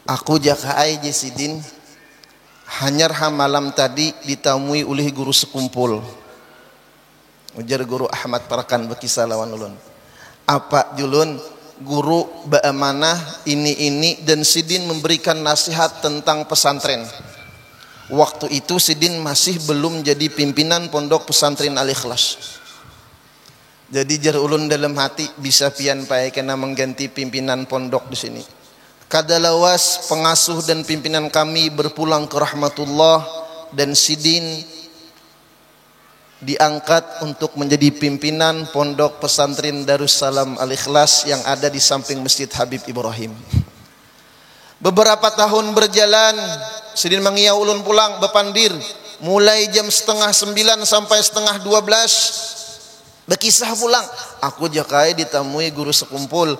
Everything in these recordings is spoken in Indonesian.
Aku jakai Jesidin hanyar malam tadi ditamui oleh guru sekumpul. Ujar guru Ahmad Parakan bekisah lawan ulun. Apa julun guru baamanah ini dan Sidin memberikan nasihat tentang pesantren. Waktu itu Sidin masih belum jadi pimpinan pondok pesantren Al-Ikhlas. Jadi jar ulun dalam hati bisa pian pae kena mengganti pimpinan pondok di sini. Kadalawas pengasuh dan pimpinan kami berpulang ke rahmatullah dan Sidin diangkat untuk menjadi pimpinan pondok pesantren Darussalam Al-Ikhlas yang ada di samping Masjid Habib Ibrahim. Beberapa tahun berjalan, Sidin mengiau ulun pulang bepandir mulai jam 8:30 sampai 11:30. Bekisah pulang, aku jakai ditamui guru sekumpul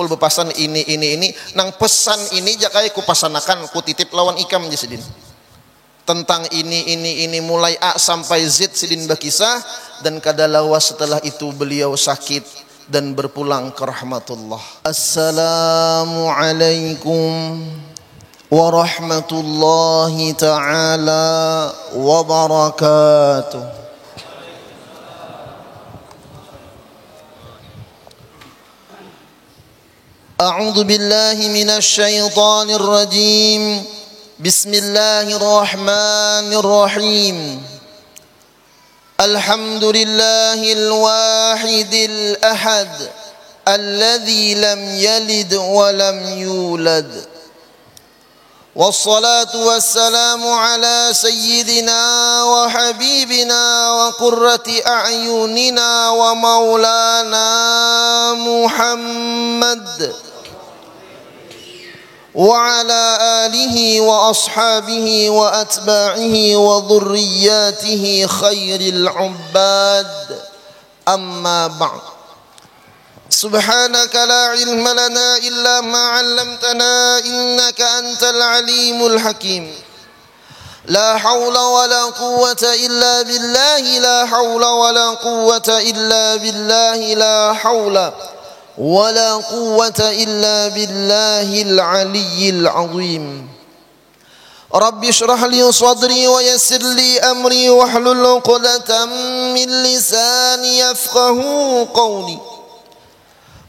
bepasan ini nang pesan ini jakai ku pasanakan ku titip lawan ikam je Sidin tentang ini mulai A sampai Z. Sidin bekisah dan kadalawas setelah itu beliau sakit dan berpulang ke rahmatullah. Assalamualaikum warahmatullahi ta'ala wabarakatuh. أعوذ بالله من الشيطان الرجيم بسم الله الرحمن الرحيم الحمد لله الواحد الأحد الذي لم يلد ولم يولد والصلاة والسلام على سيدنا وحبيبنا وقرة أعيننا ومولانا محمد وعلى آله وأصحابه وأتباعه وذرياته خير العباد أما بعد سبحانك لا علم لنا إلا ما علمتنا إنك أنت العليم الحكيم لا حول ولا قوة إلا بالله لا حول ولا قوة إلا بالله لا حول ولا قوة إلا بالله العلي العظيم رب اشرح لي صدري ويسر لي أمري واحلل عقدة من لساني يفقه قولي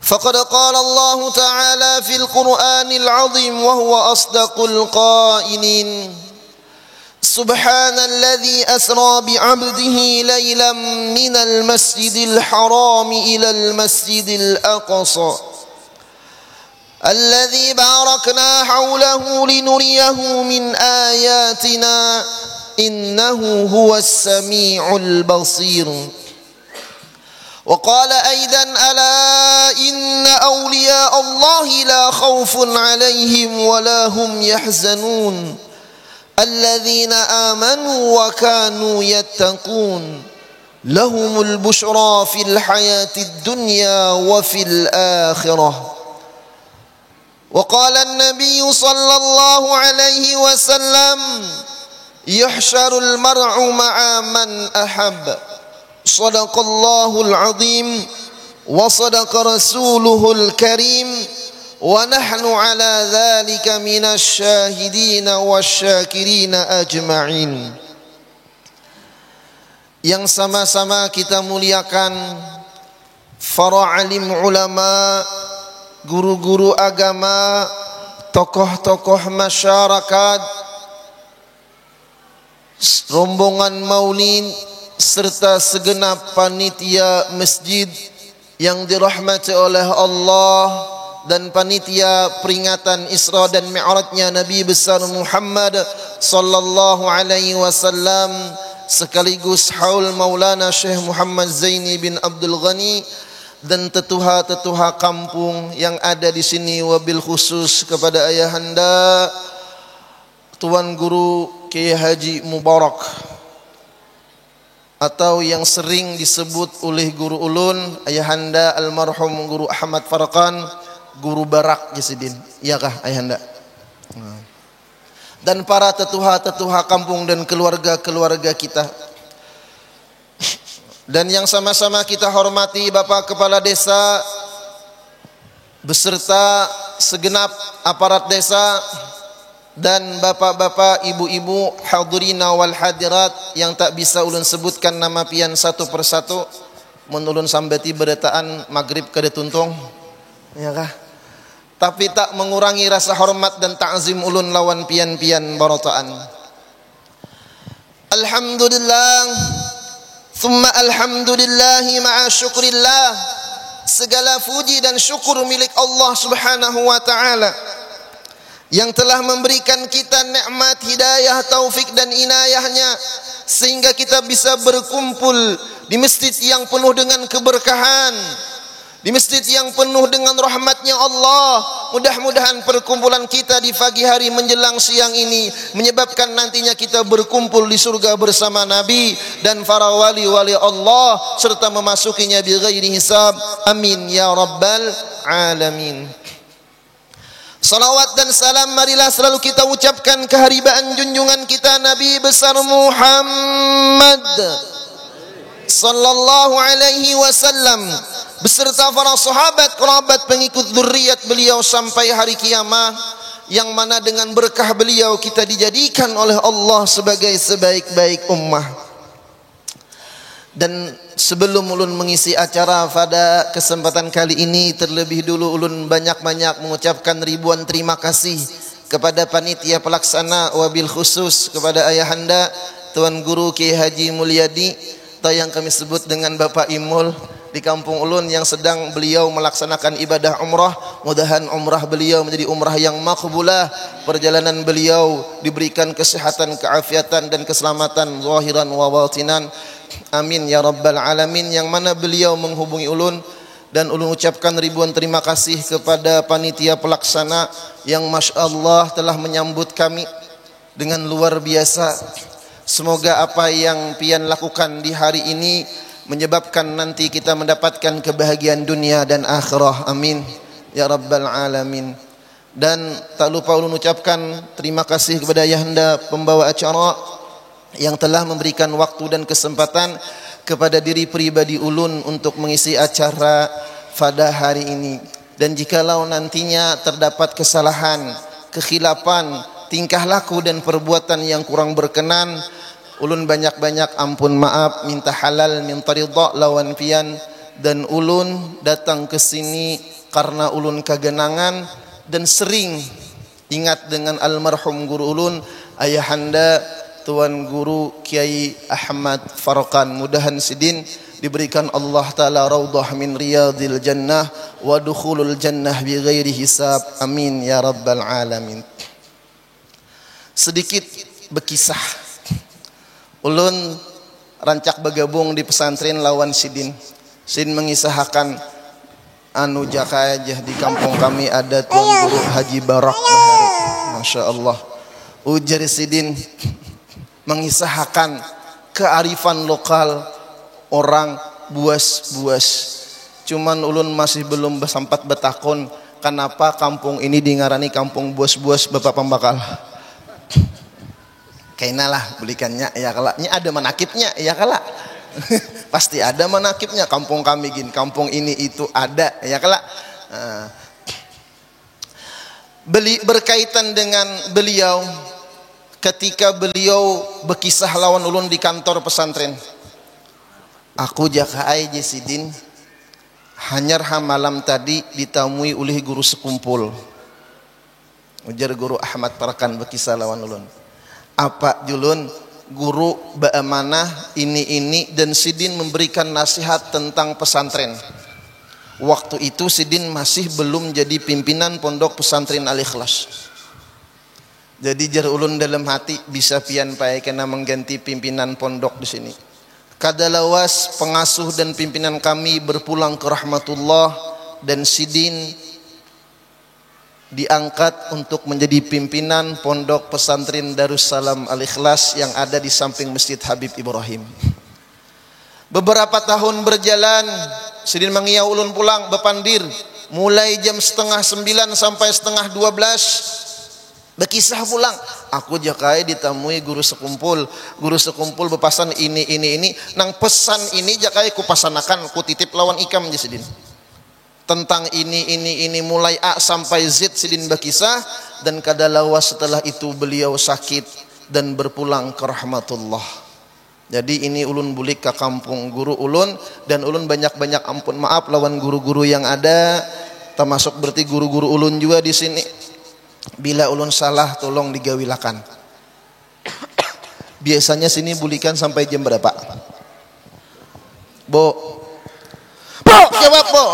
فقد قال الله تعالى في القرآن العظيم وهو أصدق القائلين سبحان الذي أسرى بعبده ليلا من المسجد الحرام إلى المسجد الأقصى الذي باركنا حوله لنريه من آياتنا إنه هو السميع البصير وقال أيضا ألا إن أولياء الله لا خوف عليهم ولا هم يحزنون الذين آمنوا وكانوا يتقون لهم البشرى في الحياة الدنيا وفي الآخرة وقال النبي صلى الله عليه وسلم يحشر المرء مع من أحب صدق الله العظيم وصدق رسوله الكريم ونحن على ذلك من الشاهدين والشاكرين أجمعين. Yang sama-sama kita muliakan para alim ulama, guru-guru agama, tokoh-tokoh masyarakat, rombongan maulid serta segenap panitia masjid yang dirahmati oleh Allah dan panitia peringatan Isra dan Mi'rajnya Nabi besar Muhammad sallallahu alaihi wasallam sekaligus haul Maulana Syekh Muhammad Zaini bin Abdul Ghani dan tetuha-tetuha kampung yang ada di sini, wabil khusus kepada ayahanda Tuan Guru Kiai Haji Mubarak atau yang sering disebut oleh guru ulun ayahanda almarhum Guru Ahmad Parakan, Guru Barak Jesidin. Iyakah ayahanda? Dan para tetuha-tetuha kampung dan keluarga-keluarga kita. Dan yang sama-sama kita hormati Bapak Kepala Desa beserta segenap aparat desa dan bapak-bapak, ibu-ibu, hadirina wal hadirat yang tak bisa ulun sebutkan nama pian satu persatu, mun ulun sambati beretaan maghrib kada tuntung, ya kah? Tapi tak mengurangi rasa hormat dan ta'zim ulun lawan pian-pian barotaan. Alhamdulillah, thumma alhamdulillahi ma'a syukrillah. Segala puji dan syukur milik Allah Subhanahu wa ta'ala yang telah memberikan kita nikmat hidayah, taufik dan inayahnya sehingga kita bisa berkumpul di masjid yang penuh dengan keberkahan, di masjid yang penuh dengan rahmatnya Allah. Mudah-mudahan perkumpulan kita di pagi hari menjelang siang ini menyebabkan nantinya kita berkumpul di surga bersama Nabi dan para wali-wali Allah serta memasukinya bighairi hisab. Amin ya rabbal alamin. Salawat dan salam marilah selalu kita ucapkan keharibaan junjungan kita Nabi besar Muhammad sallallahu alaihi wasallam beserta para sahabat, kerabat, pengikut zuriat beliau sampai hari kiamat, yang mana dengan berkah beliau kita dijadikan oleh Allah sebagai sebaik-baik ummah. Dan sebelum ulun mengisi acara pada kesempatan kali ini, terlebih dulu ulun banyak-banyak mengucapkan ribuan terima kasih kepada panitia pelaksana, wabil khusus kepada ayahanda Tuan Guru Kiai Haji Mulyadi atau yang kami sebut dengan Bapak Imul di kampung ulun, yang sedang beliau melaksanakan ibadah umrah. Mudahan umrah beliau menjadi umrah yang makbulah, perjalanan beliau diberikan kesehatan, keafiatan dan keselamatan zahiran wa batinan. Amin ya rabbal alamin. Yang mana beliau menghubungi ulun dan ulun ucapkan ribuan terima kasih kepada panitia pelaksana yang masya Allah telah menyambut kami dengan luar biasa. Semoga apa yang pian lakukan di hari ini menyebabkan nanti kita mendapatkan kebahagiaan dunia dan akhirah. Amin ya rabbal alamin. Dan tak lupa ulun ucapkan terima kasih kepada ayahanda pembawa acara yang telah memberikan waktu dan kesempatan kepada diri pribadi ulun untuk mengisi acara pada hari ini. Dan jikalau nantinya terdapat kesalahan, kekhilapan, tingkah laku dan perbuatan yang kurang berkenan, ulun banyak-banyak ampun maaf, minta halal, minta ridha lawan pian. Dan ulun datang ke sini karena ulun kegenangan dan sering ingat dengan almarhum guru ulun, ayahanda Tuan Guru Kiai Ahmad Farqan. Mudahan sidin diberikan Allah Ta'ala raudhah min riyadil jannah wa dukhulul jannah bi ghairi hisab. Amin ya rabbal alamin. Sedikit berkisah. Ulun rancak bergabung di pesantren lawan sidin. Sidin mengisahkan anu jaka aja di kampung kami ada Tuan Guru Haji Barak Bahari. Masya Allah. Ujar sidin mengisahkan kearifan lokal orang buas-buas. Cuman ulun masih belum sempat bertakon kenapa kampung ini dingarani kampung buas-buas Bapak Pembakal. Kayaknya lah belikannya ya kala. Ini ada manakibnya ya kala. Pasti ada manakibnya kampung kami gini, kampung ini itu ada ya kala. Berkaitan dengan beliau ketika beliau berkisah lawan ulun di kantor pesantren. Aku jaka aja sidin hanyar malam tadi ditamui oleh guru sekumpul. Ujar Guru Ahmad Farqan berkisah lawan ulun. Apa julun guru baamanah ini dan sidin memberikan nasihat tentang pesantren. Waktu itu sidin masih belum jadi pimpinan pondok pesantren Al-Ikhlas. Jadi jar ulun dalam hati bisa pian pae kena mengganti pimpinan pondok di sini. Kadalawas pengasuh dan pimpinan kami berpulang ke rahmatullah dan sidin diangkat untuk menjadi pimpinan pondok pesantren Darussalam Al-Ikhlas yang ada di samping Masjid Habib Ibrahim. Beberapa tahun berjalan, sidin mengiau ulun pulang bepandir mulai jam 8:30 sampai 11:30. Berkisah pulang, aku jakai ditamui guru sekumpul berpasan ini nang pesan ini jakai ku pasanakan ku titip lawan ikam je sidin. tentang ini mulai A sampai Z sidin bakisah, dan kadalawas setelah itu beliau sakit dan berpulang ke rahmatullah. Jadi ini ulun bulik ke kampung guru ulun, dan ulun banyak-banyak ampun maaf lawan guru-guru yang ada, termasuk berarti guru-guru ulun juga di sini. Bila ulun salah tolong digawilakan. Biasanya sini bulikan sampai jam berapa? Bo, jawab bo.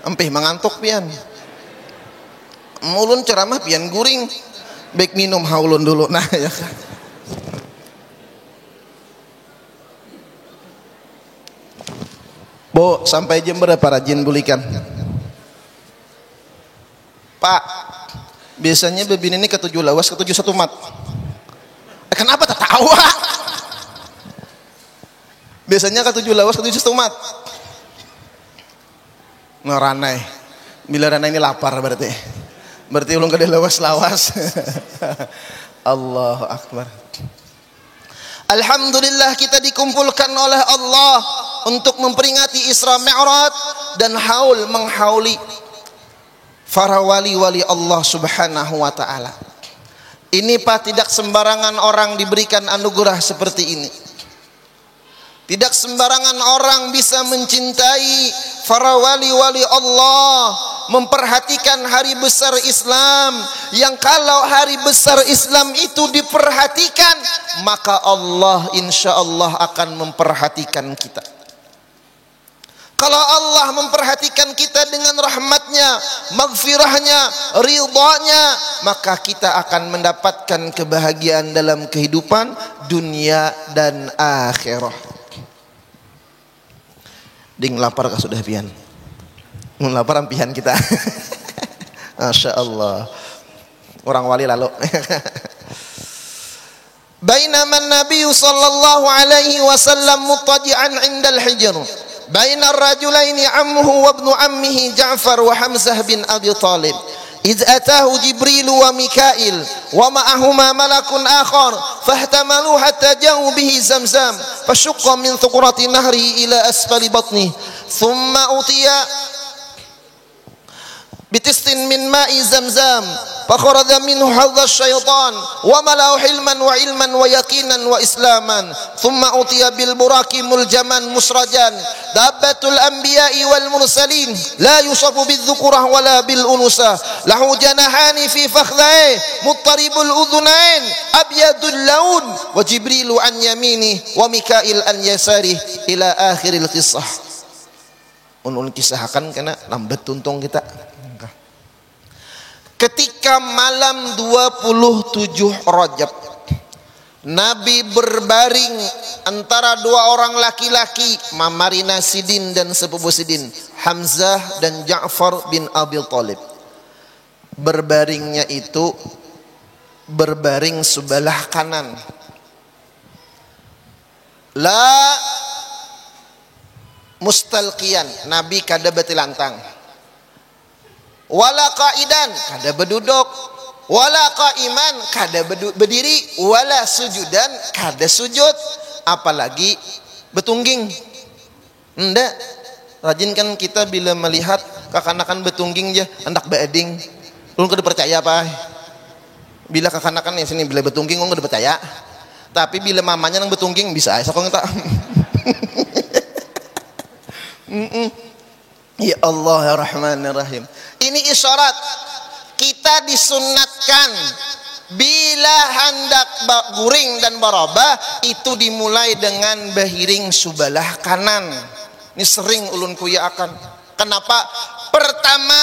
Empih mengantuk pian. Ulun ceramah pian guring. Baik minum haulun dulu. Nah ya. Bo, sampai jam berapa rajin bulikan? Pak, biasanya bebin ini ke-7 lawas, ke-7 satu mat. Kenapa tertawa? Biasanya ke-7 lawas, ke-7 satu mat. Ngeranai. Bila ranai ini lapar berarti. Berarti ulun kada lawas-lawas. Allahu Akbar. Alhamdulillah kita dikumpulkan oleh Allah untuk memperingati Isra Mi'raj dan haul menghauli para wali-wali Allah Subhanahu wa taala. Ini Pak, tidak sembarangan orang diberikan anugerah seperti ini. Tidak sembarangan orang bisa mencintai para wali-wali Allah, memperhatikan hari besar Islam, yang kalau hari besar Islam itu diperhatikan, maka Allah insya Allah akan memperhatikan kita. Kalau Allah memperhatikan kita dengan rahmatnya, maghfirahnya, ridhanya, maka kita akan mendapatkan kebahagiaan dalam kehidupan dunia dan akhirah. Ding lapar kah sudah pian? Mun lapar ampihan kita. Masya Allah. Orang wali lalu. Bainama Nabi sallallahu alaihi wasallam muttadi'an 'inda al-hijr. Baina ar-rajulaini ammuhu wa ibnu ammihi Ja'far wa Hamzah bin Abi Talib. إذ أتاه جبريل وميكائيل ومعهما ملك آخر فاحتملوا حتى جاءوا به زمزم فشق من ثقرة نهره إلى أسفل بطنه ثم أتي بتست من ماء زمزم فخرج منه حظ الشيطان وملأه حلما وعلما ويقينا وإسلاما ثم أتي بالبراق ملجما مسرجا دابة الأنبياء والمرسلين لا يصف بالذكرة ولا بالأنوثة له جناحان في فخذيه مضطرب الأذنين أبيض اللون وجبريل عن يمينه وميكائيل عن يساره إلى آخر القصة. Unun kisahkan karena lambat tuntung kita. Ketika malam 27 Rajab, Nabi berbaring antara dua orang laki-laki, Mamarina Sidin dan sepupu Sidin, Hamzah dan Ja'far bin Abi Talib. Berbaringnya itu berbaring sebelah kanan. La mustalqiyan, Nabi kada betilantang. Wala qaidan, kada berduduk. Wala qaiman, kada berdiri. Wala sujudan, kada sujud. Apalagi betungging. Ndak. Rajin kan kita bila melihat kakanakan betungging je, hendak beeding. Lu kada percaya apa? Bila kakanakan yang sini bila betungging lu kada percaya. Tapi bila mamanya nang betungging bisa sok ngeta. Ya Allah ya Rahman ya Rahim. Ini isyarat kita disunatkan bila hendak guring dan barabah itu dimulai dengan bahiring sebelah kanan. Ini sering ulun kuya akan. Kenapa? Pertama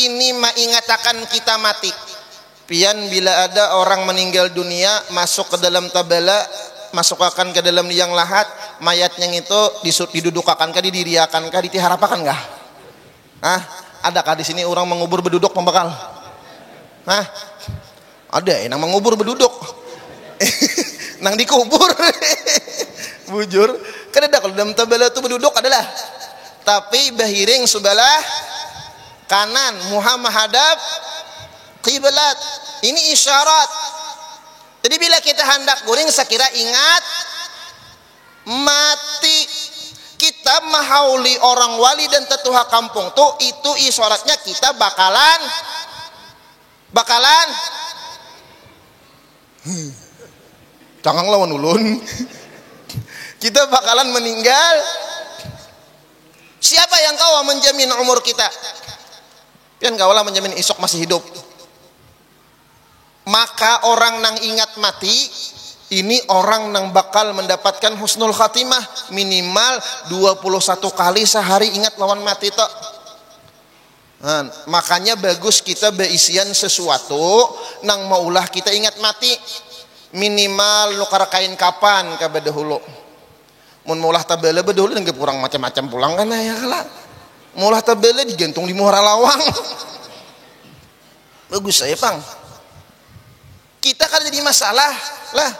ini mengatakan kita mati. Pian bila ada orang meninggal dunia masuk ke dalam tabala, masukkan ke dalam liang lahat, mayatnya itu didudukakan kah, didiriakan kah, ditiharapakan kah? Adakah di sini orang mengubur berduduk pembekal? Ada nang mengubur berduduk. Nang dikubur. Bujur. Kan ada kalau dalam tabala itu berduduk adalah. Tapi bahiring sebelah kanan, muha menghadap kiblat. Ini isyarat. Jadi bila kita hendak guring, sekira ingat mati. Kita kita mahauli orang wali dan tetuha kampung tuh, itu isyaratnya kita bakalan jangan lawan ulun. Kita bakalan meninggal. Siapa yang kau menjamin umur kita? Pian kau lah menjamin isok masih hidup. Maka orang nang ingat mati, ini orang nang bakal mendapatkan husnul khatimah, minimal 21 kali sehari ingat lawan mati tok. Nah, makanya bagus kita beisian sesuatu nang maulah kita ingat mati, minimal nukar kain kapan ka badahulu. Mun maulah tabela badahulu nggak kurang macam-macam pulang kan ya lah. Maulah tabela digantung di muara lawang. Bagus saya pang. Kita kan jadi masalah lah.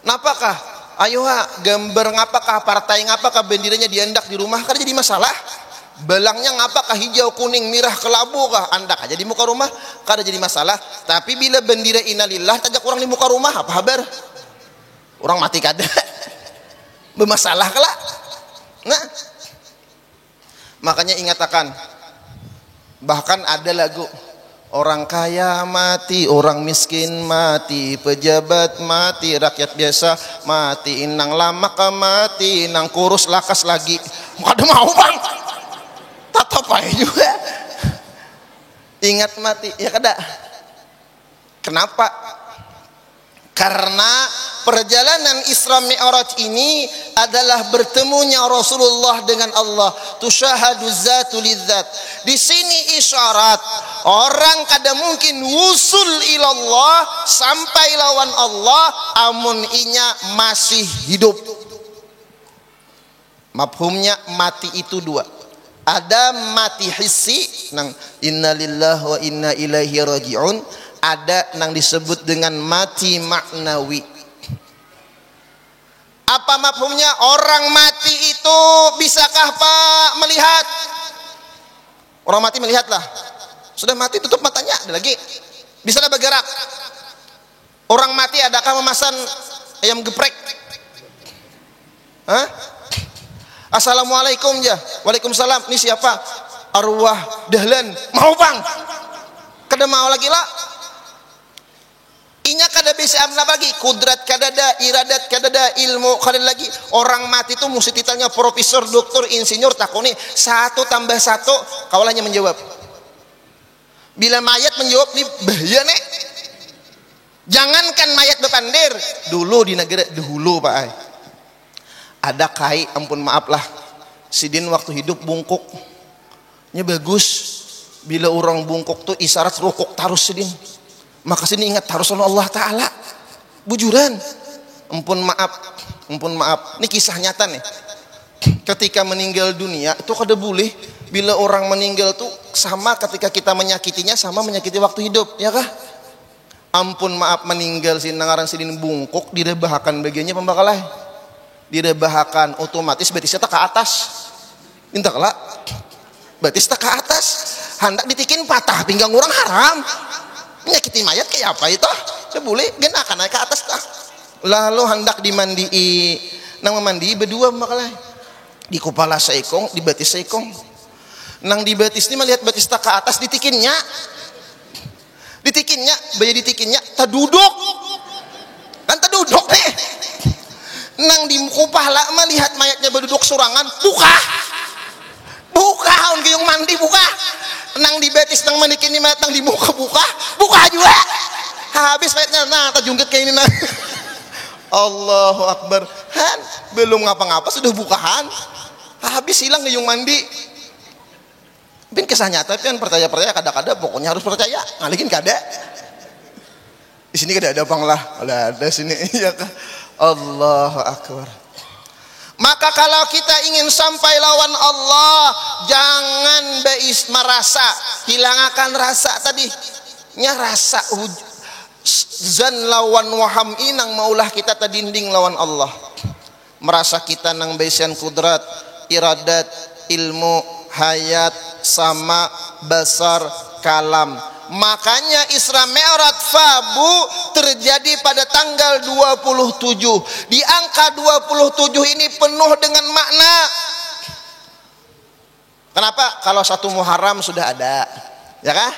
Napakah? Ayo gambar ngapakah, partai ngapakah, bendiranya diandak di rumah kan jadi masalah. Belangnya ngapakah, hijau, kuning, merah, kelabu kah, andak aja di muka rumah kada jadi masalah. Tapi bila bendera innalillah tajak orang di muka rumah, apa kabar? Orang mati kada. Bermasalah kala. Nah, makanya ingatakan, bahkan ada lagu, orang kaya mati, orang miskin mati, pejabat mati, rakyat biasa mati, inang lama ka mati, inang kurus lakas lagi. Kada mau bang, tatopai juga. Ingat mati, ya kada. Kenapa? Karena perjalanan Isra Mi'raj ini adalah bertemunya Rasulullah dengan Allah. Tusyahadu zatu lidzat. Di sini isyarat orang kada mungkin wusul ilallah sampai lawan Allah amun inya masih hidup. Mafhumnya mati itu dua. Ada mati hissi nang innalillahi wa inna ilaihi raji'un. Ada nang disebut dengan mati maknawi. Apa mafhumnya? Orang mati itu bisakah Pak melihat? Orang mati melihatlah. Sudah mati tutup matanya, ada lagi. Bisa bergerak. Orang mati adakah memesan ayam geprek? Hah? Assalamualaikum ya. Waalaikumsalam. Ini siapa? Arwah dahlan. Mau bang? Kada mau lagi lah. Inya kada bisa amna bagi kudrat kadada, iradat kadada, ilmu kada lagi. Orang mati itu mesti titelnya profesor, doktor, insinyur, takuni 1 tambah 1 kaulahnya menjawab. Bila mayat menjawab nih bahaya nek. Jangankan mayat bepandir, dulu di negara dahulu Pak ay. Ada kai, ampun maaf lah. Sidin waktu hidup bungkuk. Nya bagus. Bila orang bungkuk tuh isyarat rukuk tarus sidin. Maka sini ingat harus Allah Ta'ala. Bujuran. Ampun maaf. Ini kisah nyata nih. Ketika meninggal dunia itu kada boleh. Bila orang meninggal tuh sama ketika kita menyakitinya sama menyakiti waktu hidup, ya kah? Ampun maaf meninggal sinangaran sidin bungkuk direbahakan bagiannya pembakalai. Direbahakan otomatis betisnya tak ke atas. Minta kelak. Betis tak ke atas. Hendak ditikin patah pinggang orang haram. Menyakiti mayat kayak apa itu? Saya boleh genakan naik ke atas tak. Lalu hendak dimandii, nang mandi berdua makalai. Di kepala seekong, di betis seekong. Nang di betis ini melihat betis tak ke atas ditikinnya, bayi ditikinnya, terduduk, kan terduduk deh. Nang di kepala melihat mayatnya berduduk surangan, buka, on kayong mandi buka. Nang di betis nang manikin ni mayat nang di muka buka juga. Habis mayatnya nah terjungkit kayak ini nah. Allahu Akbar. Han, belum ngapa-ngapa sudah bukaan. Habis hilang kayong mandi. Bin kisah nyata pian percaya kada pokoknya harus percaya. Ngalikin kada. Di sini kada ada bang lah. Ada sini ya. Allahu Akbar. Maka kalau kita ingin sampai lawan Allah, jangan merasa, hilangkan rasa tadi. Nya rasa zan lawan waham inang maulah kita tadinding lawan Allah. Merasa kita nang besian kudrat, iradat, ilmu, hayat, sama, basar, kalam. Makanya Isra Mi'raj Fabu terjadi pada tanggal 27. Di angka 27 ini penuh dengan makna. Kenapa? Kalau 1 Muharram sudah ada, ya kah?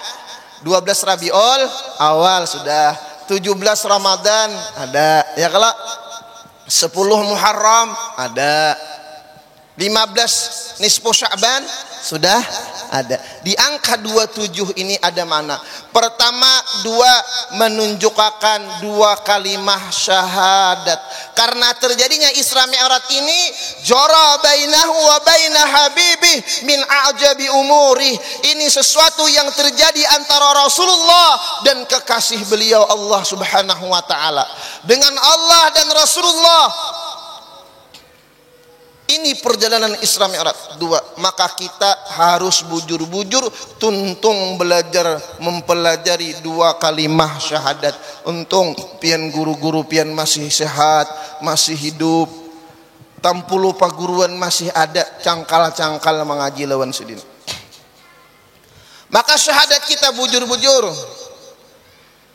12 Rabiul Awal sudah, 17 Ramadan ada, ya kalau 10 Muharram ada, 15 Nisfu Sya'ban sudah ada. Di angka 27 ini ada mana? Pertama, 2 menunjukkan 2 kalimah syahadat. Karena terjadinya Isra Mi'raj ini jara bainahu wa baina habibih min a'jabi umuri. Ini sesuatu yang terjadi antara Rasulullah dan kekasih beliau Allah Subhanahu wa taala. Dengan Allah dan Rasulullah. Ini perjalanan Isra Mi'raj 2. Maka kita harus bujur-bujur tuntung belajar mempelajari 2 kalimah syahadat. Untung pian guru-guru pian masih sehat, masih hidup. Tampu lupa guruan masih ada cangkal-cangkal mengaji lawan sidin. Maka syahadat kita bujur-bujur.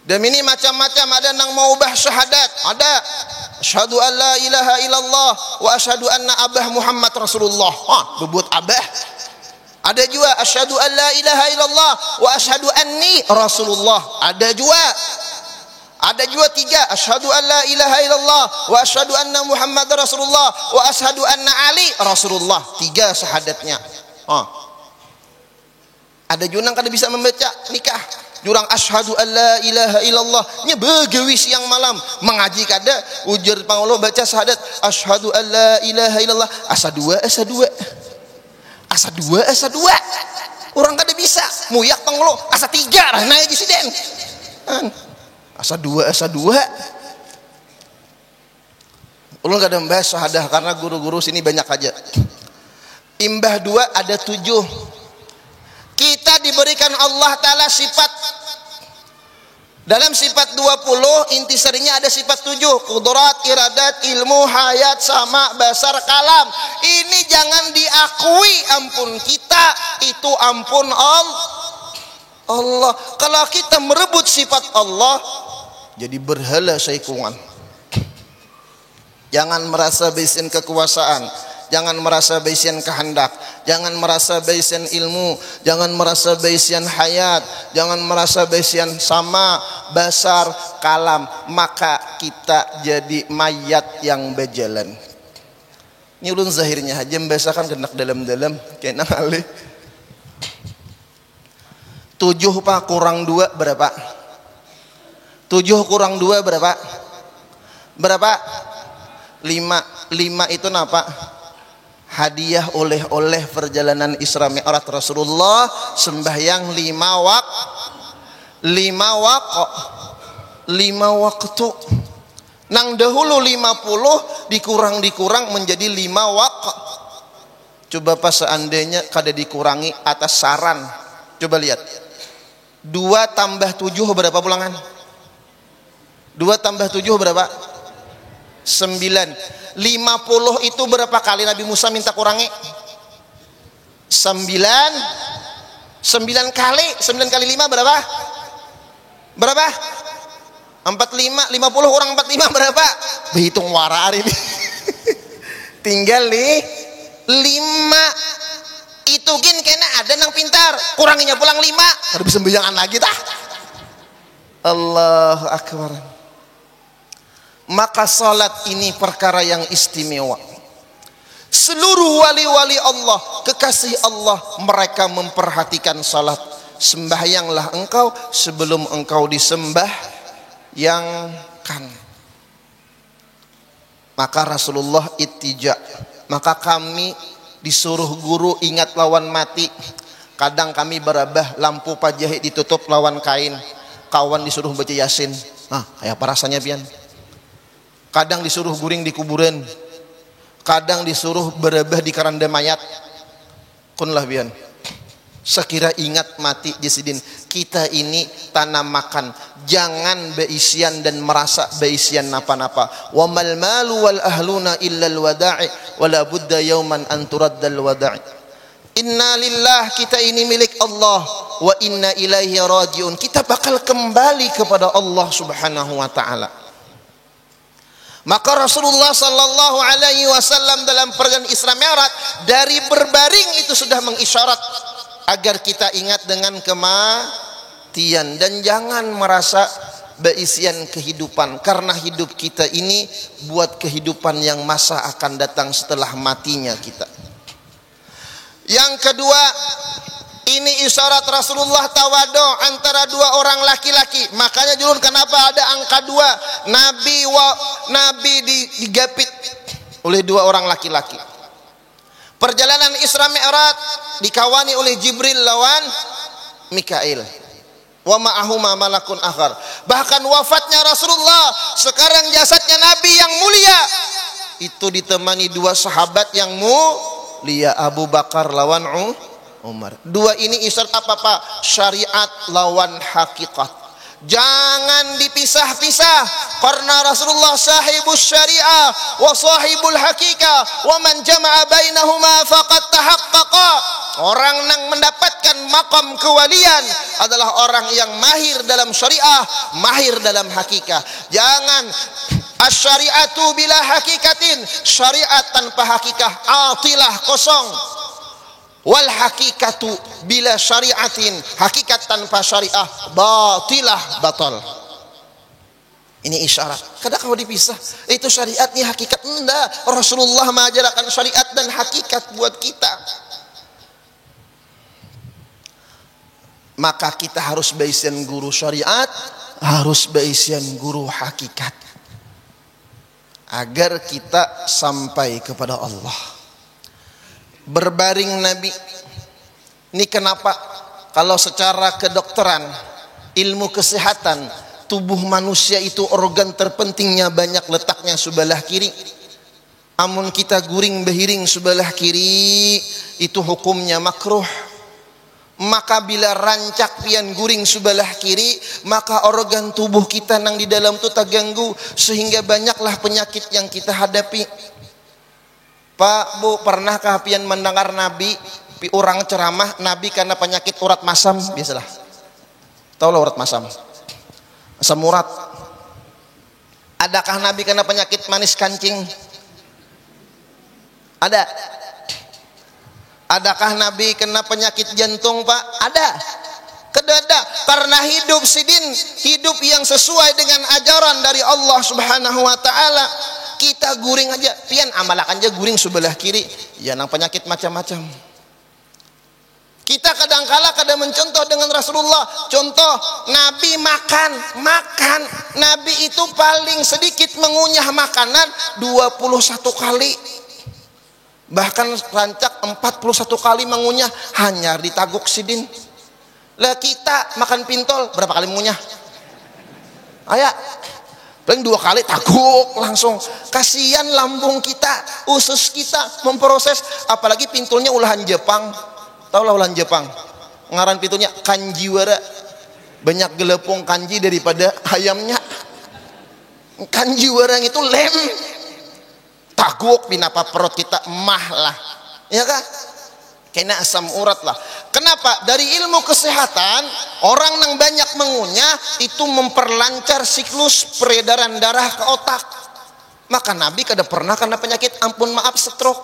Dan ini macam-macam, ada nang mau ubah syahadat, ada asyhadu an la ilaha illallah wa asyhadu anna abah Muhammad Rasulullah. Bebut abah. Ada juga asyhadu an la ilaha illallah wa asyhadu anni Rasulullah. Ada juga. Ada juga 3, asyhadu an la ilaha illallah wa asyhadu anna Muhammad Rasulullah wa asyhadu anna Ali Rasulullah. 3 syahadatnya. Ada juga nang kada bisa membaca nikah. Jurang asyhadu an la ilaha illallah nya begawi siang malam mengaji kada ujar pangulo baca syahadat asyhadu an la ilaha illallah asa dua orang kada bisa muyak pangulo asa 3 lah naik disiden asa dua ulun kada membahas syahadah karena guru-guru sini banyak aja. Imbah 2 ada 7. Kita diberikan Allah Ta'ala sifat. Dalam sifat 20 intisarinya ada sifat 7. Kudrat, iradat, ilmu, hayat, sama, basar, kalam. Ini jangan diakui ampun kita. Itu ampun Allah. Kalau kita merebut sifat Allah, jadi berhala saikungan. Jangan merasa bisian kekuasaan. Jangan merasa baisian kehendak, jangan merasa baisian ilmu, jangan merasa baisian hayat, jangan merasa baisian sama, basar, kalam. Maka kita jadi mayat yang berjalan. Ini ulun zahirnya aja membahasakan kenak dalam-dalam kena kali. 7 pak kurang 2 berapa? 7 kurang 2 berapa? Berapa? 5 itu apa? Hadiah oleh perjalanan Isra Mi'raj Rasulullah sembahyang 5 waktu. Nang dahulu 50 dikurang menjadi 5 waktu. Coba pas seandainya kada dikurangi atas saran. Coba lihat. 2 tambah 7 berapa pulangan? 2 tambah 7 berapa? 9. 50 itu berapa kali Nabi Musa minta kurangi? 9 kali. 9 kali 5 berapa? Berapa? 45. 50 kurang 45 berapa? Berhitung warar ini. Tinggal nih 5. Itu gin kena ada nang pintar. Kuranginya pulang 5. Harus bisa sembayangan lagi tah. Allahu Akbar. Maka salat ini perkara yang istimewa. Seluruh wali-wali Allah, kekasih Allah, mereka memperhatikan salat. Sembahyanglah engkau sebelum engkau disembahyankan. Maka Rasulullah ittija. Maka kami disuruh guru ingat lawan mati. Kadang kami berabah lampu pajahit ditutup lawan kain. Kawan disuruh baca Yasin. Kayak apa rasanya pian? Kadang disuruh guring di kuburan, kadang disuruh berabah di keranda mayat. Kunlah bian. Sekira ingat mati jasidin. Kita ini tanam makan, jangan beisian dan merasa beisian napa-napa. Wa mal malu wal ahluna illa al wada'i wa la budda yawman an turaddal wada'i. Inna lillah, kita ini milik Allah, wa inna ilaihi rajiun. Kita bakal kembali kepada Allah Subhanahu wa taala. Maka Rasulullah sallallahu alaihi wasallam dalam perjalanan Isra Mi'raj dari berbaring itu sudah mengisyarat agar kita ingat dengan kematian dan jangan merasa berisian kehidupan, karena hidup kita ini buat kehidupan yang masa akan datang setelah matinya kita. Yang kedua, ini isyarat Rasulullah tawadu antara dua orang laki-laki. Makanya dulu kenapa ada angka 2? Nabi digapit oleh dua orang laki-laki. Perjalanan Isra Mi'raj dikawani oleh Jibril lawan Mikail. Wa ma'ahuma malakun akhar. Bahkan wafatnya Rasulullah, sekarang jasadnya Nabi yang mulia itu ditemani dua sahabat yang mulia, Abu Bakar lawan Umar. Dua ini isyarat apa Pak? Syariat lawan hakikat. Jangan dipisah-pisah, karena Rasulullah sahibus syariah wa sahibul hakikah, wa man jama'a bainahuma faqad tahaqqaqa. Orang yang mendapatkan makam kewalian adalah orang yang mahir dalam syariah, mahir dalam hakikat. Jangan asyariatu bila hakikatin, syariat tanpa hakikat atilah, kosong. Wal hakikatu bila syariatin, hakikat tanpa syariah batilah, batal. Ini isyarat. Kadang kalau dipisah, itu syariat, ini hakikat. Enggak, Rasulullah mengajarkan syariat dan hakikat buat kita. Maka kita harus baisian guru syariat, harus baisian guru hakikat, agar kita sampai kepada Allah. Berbaring Nabi ini kenapa? Kalau secara kedokteran, ilmu kesehatan, tubuh manusia itu organ terpentingnya banyak letaknya sebelah kiri. Amun kita guring behiring sebelah kiri, itu hukumnya makruh. Maka bila rancak pian guring sebelah kiri, maka organ tubuh kita nang di dalam itu terganggu, sehingga banyaklah penyakit yang kita hadapi. Pak, Bu, pernahkah pian mendengar Nabi orang ceramah Nabi karena penyakit urat masam? Biasalah, tahu lah urat masam, asam urat. Adakah Nabi karena penyakit manis kancing? Ada. Adakah Nabi kena penyakit jantung Pak? Ada. Kedada, karena hidup sidin, hidup yang sesuai dengan ajaran dari Allah Subhanahu wa taala. Kita guring aja, pian amalakan aja guring sebelah kiri, ya nang penyakit macam-macam. Kita kadang-kala mencontoh dengan Rasulullah. Contoh, Nabi makan. Nabi itu paling sedikit mengunyah makanan 21 kali. Bahkan rancak 41 kali mengunyah, hanya ditaguk sidin. Lah kita makan pintol berapa kali mengunyah? Ayah, paling 2 kali taguk langsung. Kasihan lambung kita, usus kita memproses. Apalagi pintolnya olahan Jepang. Tahu lah olahan Jepang, ngaran pintolnya kanjiwara. Banyak gelepong kanji daripada ayamnya. Kanjiwara itu lem, taguk pinapa perut kita mah lah, ya kan? Kena asam urat lah. Kenapa? Dari ilmu kesehatan, orang yang banyak mengunyah itu memperlancar siklus peredaran darah ke otak. Maka Nabi kada pernah kena penyakit, ampun maaf, stroke.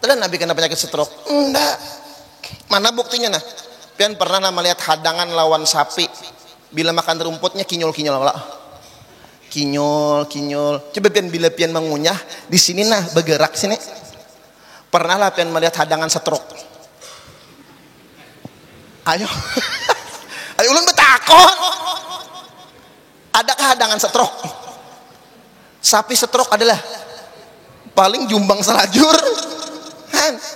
Tidak Nabi kena penyakit stroke? Enggak. Mana buktinya nah? Pian pernah melihat hadangan lawan sapi, bila makan rumputnya kinyol-kinyol lah. Kinyol. Coba pian bila pian mengunyah di sini nah bergerak sini. Pernah lah pian melihat hadangan stroke? Ayo. Ayo ulun betakon. Adakah hadangan stroke? Sapi stroke adalah paling jumbang selajur.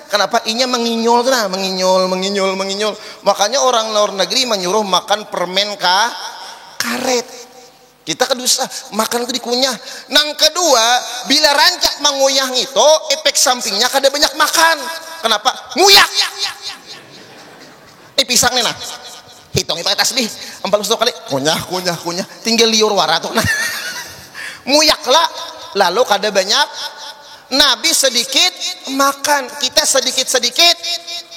Kenapa inya menginyol nah, menginyol. Makanya orang luar negeri menyuruh makan permen karet. Kita kedusa makan itu dikunyah. Nang kedua, bila rancak mengunyah itu efek sampingnya kada banyak makan. Kenapa? Nguyak. Pisang nih nah. Hitung pakai tasbih 41 kali. Kunyah. Tinggal liur wara tuh nah. Nguyak lah. Lalu kada banyak. Nabi sedikit makan, kita sedikit-sedikit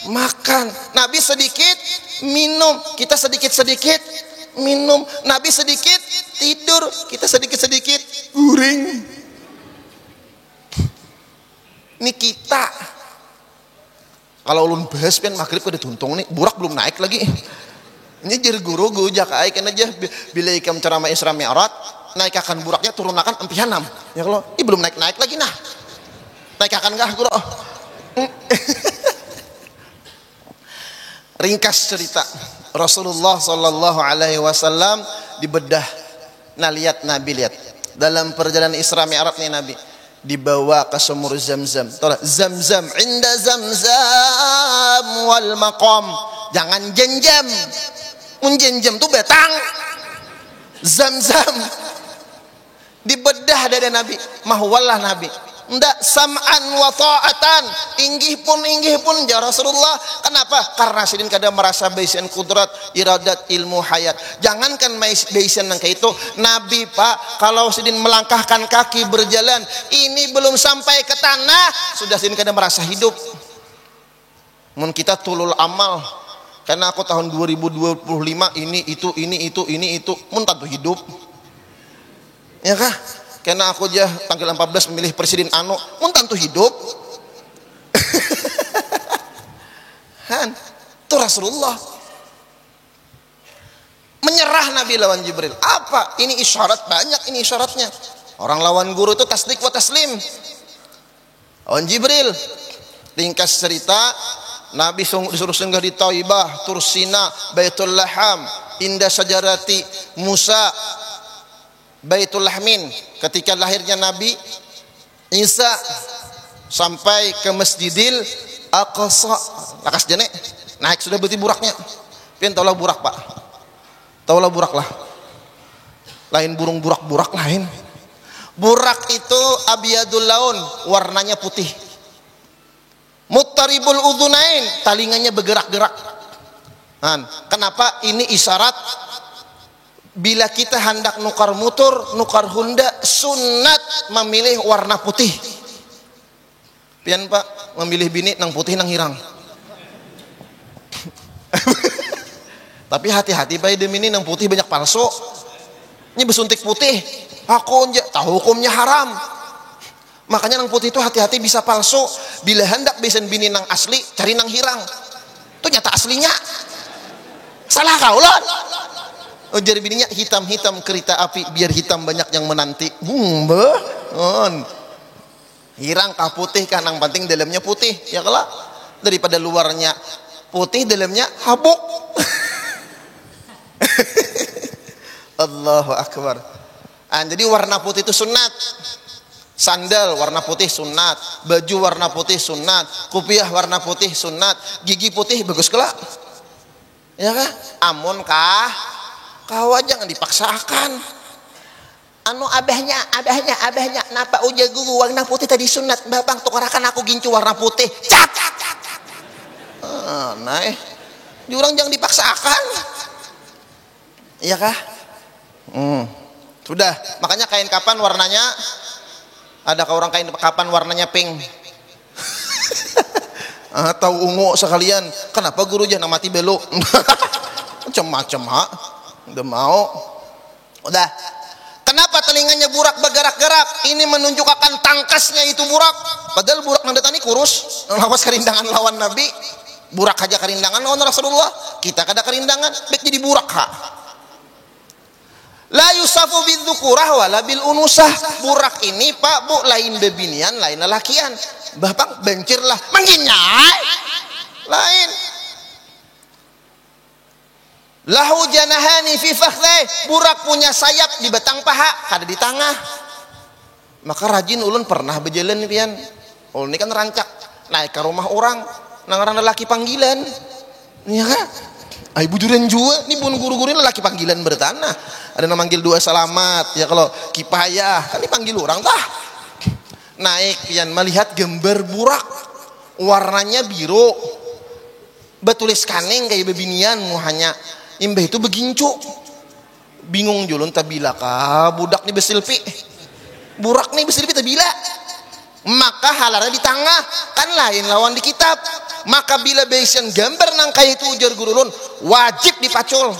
makan. Nabi sedikit minum, kita sedikit-sedikit minum. Nabi sedikit tidur, kita sedikit-sedikit guring. Ini kita. Kalau ulun bahas pian maghrib udah tuntung nih, burak belum naik lagi. Ini jadi guru jak aikan aja bila ikam ceramah Isra Mi'raj, naik akan buraknya turun akan empihanam. Ya kalau ini belum naik lagi nah. Naik akan enggak guru? Ringkas cerita, Rasulullah sallallahu alaihi wasallam dibedah. Nah lihat Nabi lihat. Dalam perjalanan Isra Mi'raj nih Nabi dibawa ke sumur Zamzam. Zamzam, inda Zamzam wal maqam. Jangan jenjam. Mun jenjam tuh betang. Zamzam. Dibedah dari Nabi. Mahwallah Nabi. Ndak sam'an wa ta'atan. Inggih pun ya Rasulullah. Kenapa? Karena sidin kadang merasa baisan kudrat, iradat, ilmu hayat. Jangankan baisan nangka itu, Nabi Pak, kalau sidin melangkahkan kaki berjalan, ini belum sampai ke tanah, sudah sidin kadang merasa hidup. Mun kita tulul amal. Karena aku tahun 2025 ini itu mun tentu hidup. Ya kah? Karena aku aja tanggal 14 memilih presiden anu, mun tentu hidup. Han, itu Rasulullah. Menyerah Nabi lawan Jibril. Apa? Ini isyarat banyak ini isyaratnya. Orang lawan guru itu tasdik wa taslim. Lawan Jibril. Ringkas cerita, Nabi disuruh singgah di Taibah, Tursina, Baitul Laham, indah sajarati Musa, Baitul Lahmin. Ketika lahirnya Nabi Isa sampai ke Masjidil Aqsa. Lakas jene naik sudah berarti buraknya. Pian taulah burak Pak. Taulah burak lah. Lain burung burak lain. Burak itu abyadul laun, warnanya putih. Muttaribul udhunain, talinganya bergerak-gerak. Kenapa? Ini isyarat bila kita hendak nukar motor, nukar Honda, sunat memilih warna putih. Pian Pak, memilih bini nang putih nang hirang. Tapi hati-hati Pak, demi ini nang putih banyak palsu. Ini besuntik putih, aku tahu hukumnya haram. Makanya nang putih itu hati-hati bisa palsu. Bila hendak besan bini nang asli, cari nang hirang. Itu nyata aslinya. Salah kau lah. Oh jadi bininya hitam-hitam kereta api biar hitam banyak yang menanti. Hirang kah putih kah, nang penting dalamnya putih ya kalah, daripada luarnya putih dalamnya habuk. Allahu akbar. Jadi warna putih itu sunat. Sandal warna putih sunat, baju warna putih sunat, kupiah warna putih sunat, gigi putih bagus kelak. Ya kah? Amun kah? Kau jangan dipaksakan. Anu abahnya, napa uja guru warna putih tadi sunat, babang tukarakan aku gincu warna putih. Cat. Jurang jangan dipaksakan. Iya kah? Sudah, makanya kain kapan warnanya? Ada orang kain kapan warnanya pink? Atau ungu sekalian? Kenapa guru jangan mati belok? Macam-macam ha? Udah mau. Udah. Kenapa telinganya burak bergerak-gerak? Ini menunjukkan tangkasnya itu burak. Padahal burak nang datang ini kurus. Lawas kerindangan lawan Nabi. Burak aja kerindangan lawan Rasulullah. Kita kada kerindangan, baik jadi burak ha. La yusafu bidzukurah wala bil unusah. Burak ini Pak Bu lain bebinian, lain lelakian. Bapak bencirlah menginyai. Lain. Lahu janahani fi fakhdhi, burak punya sayap di batang paha, kada di tengah. Maka rajin ulun pernah berjalan pian. Ulun ini kan rancak naik ke rumah orang, nang lelaki panggilan. Ya kan? Ai bujuran juga nih bun guru-guru lelaki panggilan bertanah. Ada yang manggil dua selamat ya, kalau kipayah kan dipanggil orang tah. Naik pian melihat gambar burak warnanya biru. Betulis kaneng kayak bebinian muhanya. Imbah itu begincu. Bingung julun tabila kah budak nih besilpi. Burak nih besilpi tabila. Maka halarnya di tengah kan lain lawan di kitab. Maka bila basian gambar nang kayak itu ujar gurulun wajib dipacul.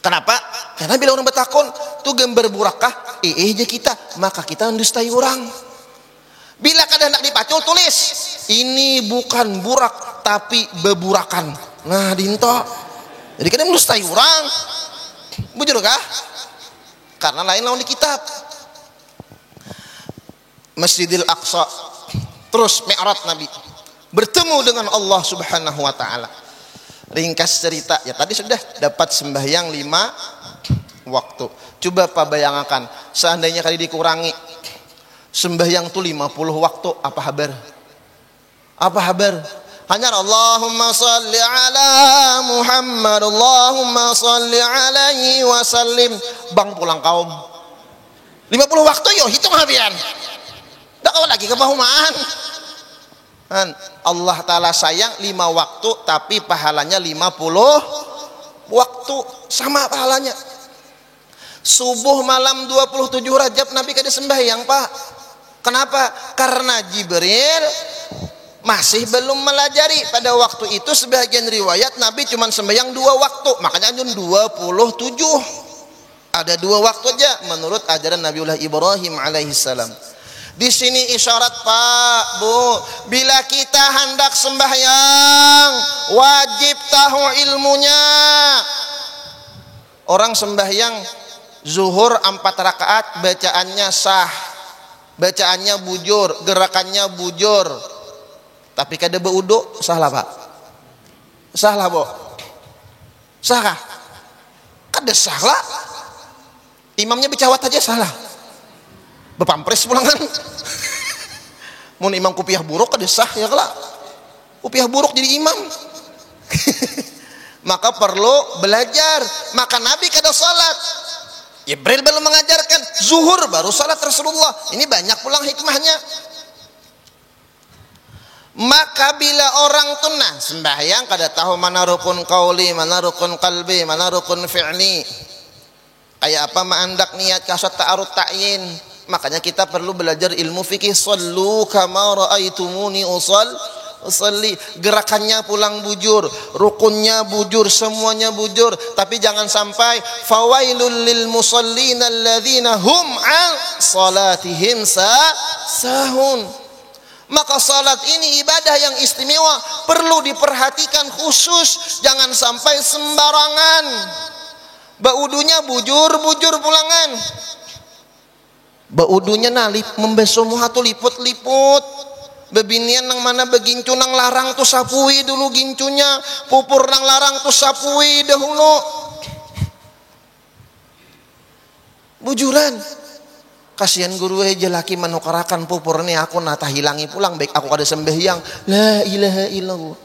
Kenapa? Karena bila orang betakon tuh gambar burak kah aja kita, maka kita mendustai orang. Bila kan kada hendak dipacul tulis ini bukan burak tapi beburakan. Nah dinto jadi kada melustai orang bujur kah karena lain lawan di kitab. Masjidil Aqsa terus mi'raj Nabi bertemu dengan Allah Subhanahu wa taala. Ringkas cerita ya tadi sudah dapat sembahyang 5 waktu. Coba Pak bayangkan seandainya kali dikurangi sembahyang tuh 50 waktu apa habar? Apa habar? Hanya Allahumma salli ala Muhammad Allahumma salli alaihi wasallim bang pulang kaum 50 waktu yo hitung habian. Tak kau lagi kepahumaan. Allah Ta'ala sayang 5 waktu tapi pahalanya 50 waktu sama pahalanya. Subuh malam 27 Rajab Nabi kada sembahyang Pak. Kenapa? Karena Jibril masih belum melajari pada waktu itu. Sebagian riwayat Nabi cuma sembahyang 2 waktu makanya nyun 27. Ada 2 waktu aja menurut ajaran Nabiullah Ibrahim alaihissalam. Di sini isyarat Pak, Bu, bila kita hendak sembahyang wajib tahu ilmunya. Orang sembahyang zuhur 4 rakaat bacaannya sah, bacaannya bujur, gerakannya bujur, tapi kada beudu, salah Pak? Salah Bu? Sah kah? Kada salah. Imamnya becawat aja salah. Bepampres pulang kan. Mun imam kupiah buruk kada sah ya kelak. Kupiah buruk jadi imam. Maka perlu belajar. Maka Nabi kada salat. Jibril belum mengajarkan. Zuhur baru salat Rasulullah. Ini banyak pulang hikmahnya. Maka bila orang tunah sembahyang kada tahu mana rukun qauli, mana rukun qalbi, mana rukun fi'li. Kayak apa mandak niat kasat ta'arud ta'yin. Makanya kita perlu belajar ilmu fikih. Sallu kama ra'aitumuni usalli. Gerakannya pulang bujur, rukunnya bujur, semuanya bujur. Tapi jangan sampai fawailul lil musallin alladzina hum an salatihim sahun. Maka salat ini ibadah yang istimewa, perlu diperhatikan khusus, jangan sampai sembarangan. Baudunya bujur pulangan. Baudunya nalip membeso muha tu liput-liput. Bebinian nang mana begincu nang larang tu sapui dulu gincunya, pupur nang larang tu sapui dahulu. Bujuran. Kasihan guru aja laki manukarakan pupur nih aku nata hilangi pulang baik aku kada sembahyang. La ilaha illallah.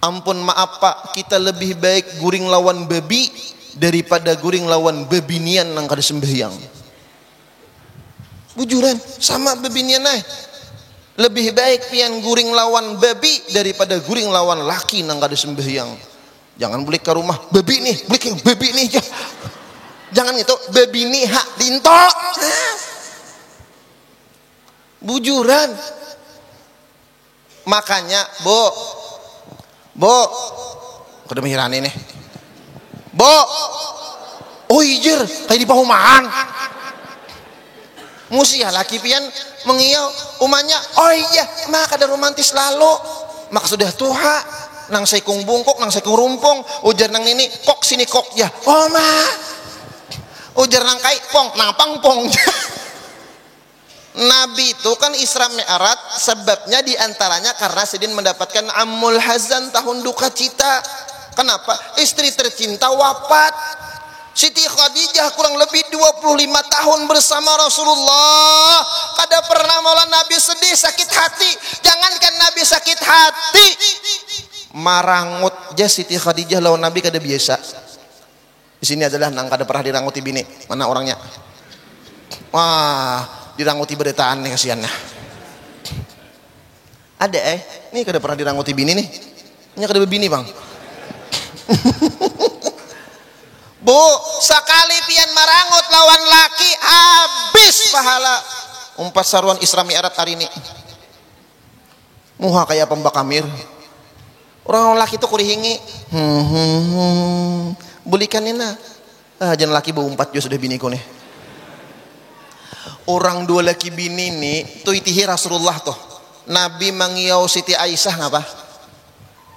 Ampun maaf Pak, kita lebih baik guring lawan babi daripada guring lawan bebinian nang kada sembahyang. Bujuran sama bebinian lebih baik pian guring lawan babi daripada guring lawan laki nang kada sembahyang. Jangan beli ke rumah babi nih, beli ke babi nih. Jangan itu babi nih hak dinto. Bujuran. Makanya Bo, kada mihirani nih. Bo, oh ijer, kayak di pahumaan. Musia laki pian mengiau umanya. Oh iya, mah kada romantis lalu. Mak sudah tuha, nang sekung bungkuk, nang sekung rumpung. Ujar nang ini, kok sini kok ya. Oh mah, ujar nang kai pong, nang pangpong. Nabi itu kan Isra Mi'raj sebabnya diantaranya karena sedin mendapatkan amul hazan, tahun duka cita. Kenapa? Istri tercinta wafat. Siti Khadijah kurang lebih 25 tahun bersama Rasulullah. Kada pernah maula Nabi sedih sakit hati. Jangankan Nabi sakit hati, marangut aja Siti Khadijah lawan Nabi kada biasa. Di sini adalah nang kada pernah diranguti bini. Mana orangnya? Wah, diranguti beritaan nih kasihannya. Ada ini kada pernah diranguti bini nih. Ini kada bebini bang. Bu, sekali pian marangut lawan laki habis pahala. Umpat saruan Isra Mi'raj hari ini. Muha kayak pembakamir. Orang laki itu kurihingi. Bulikan ini nah. Jangan laki bu umpat juga sudah biniku nih. orang dua laki bini nih tuh itihi Rasulullah tuh Nabi mangiau Siti Aisyah ngapa?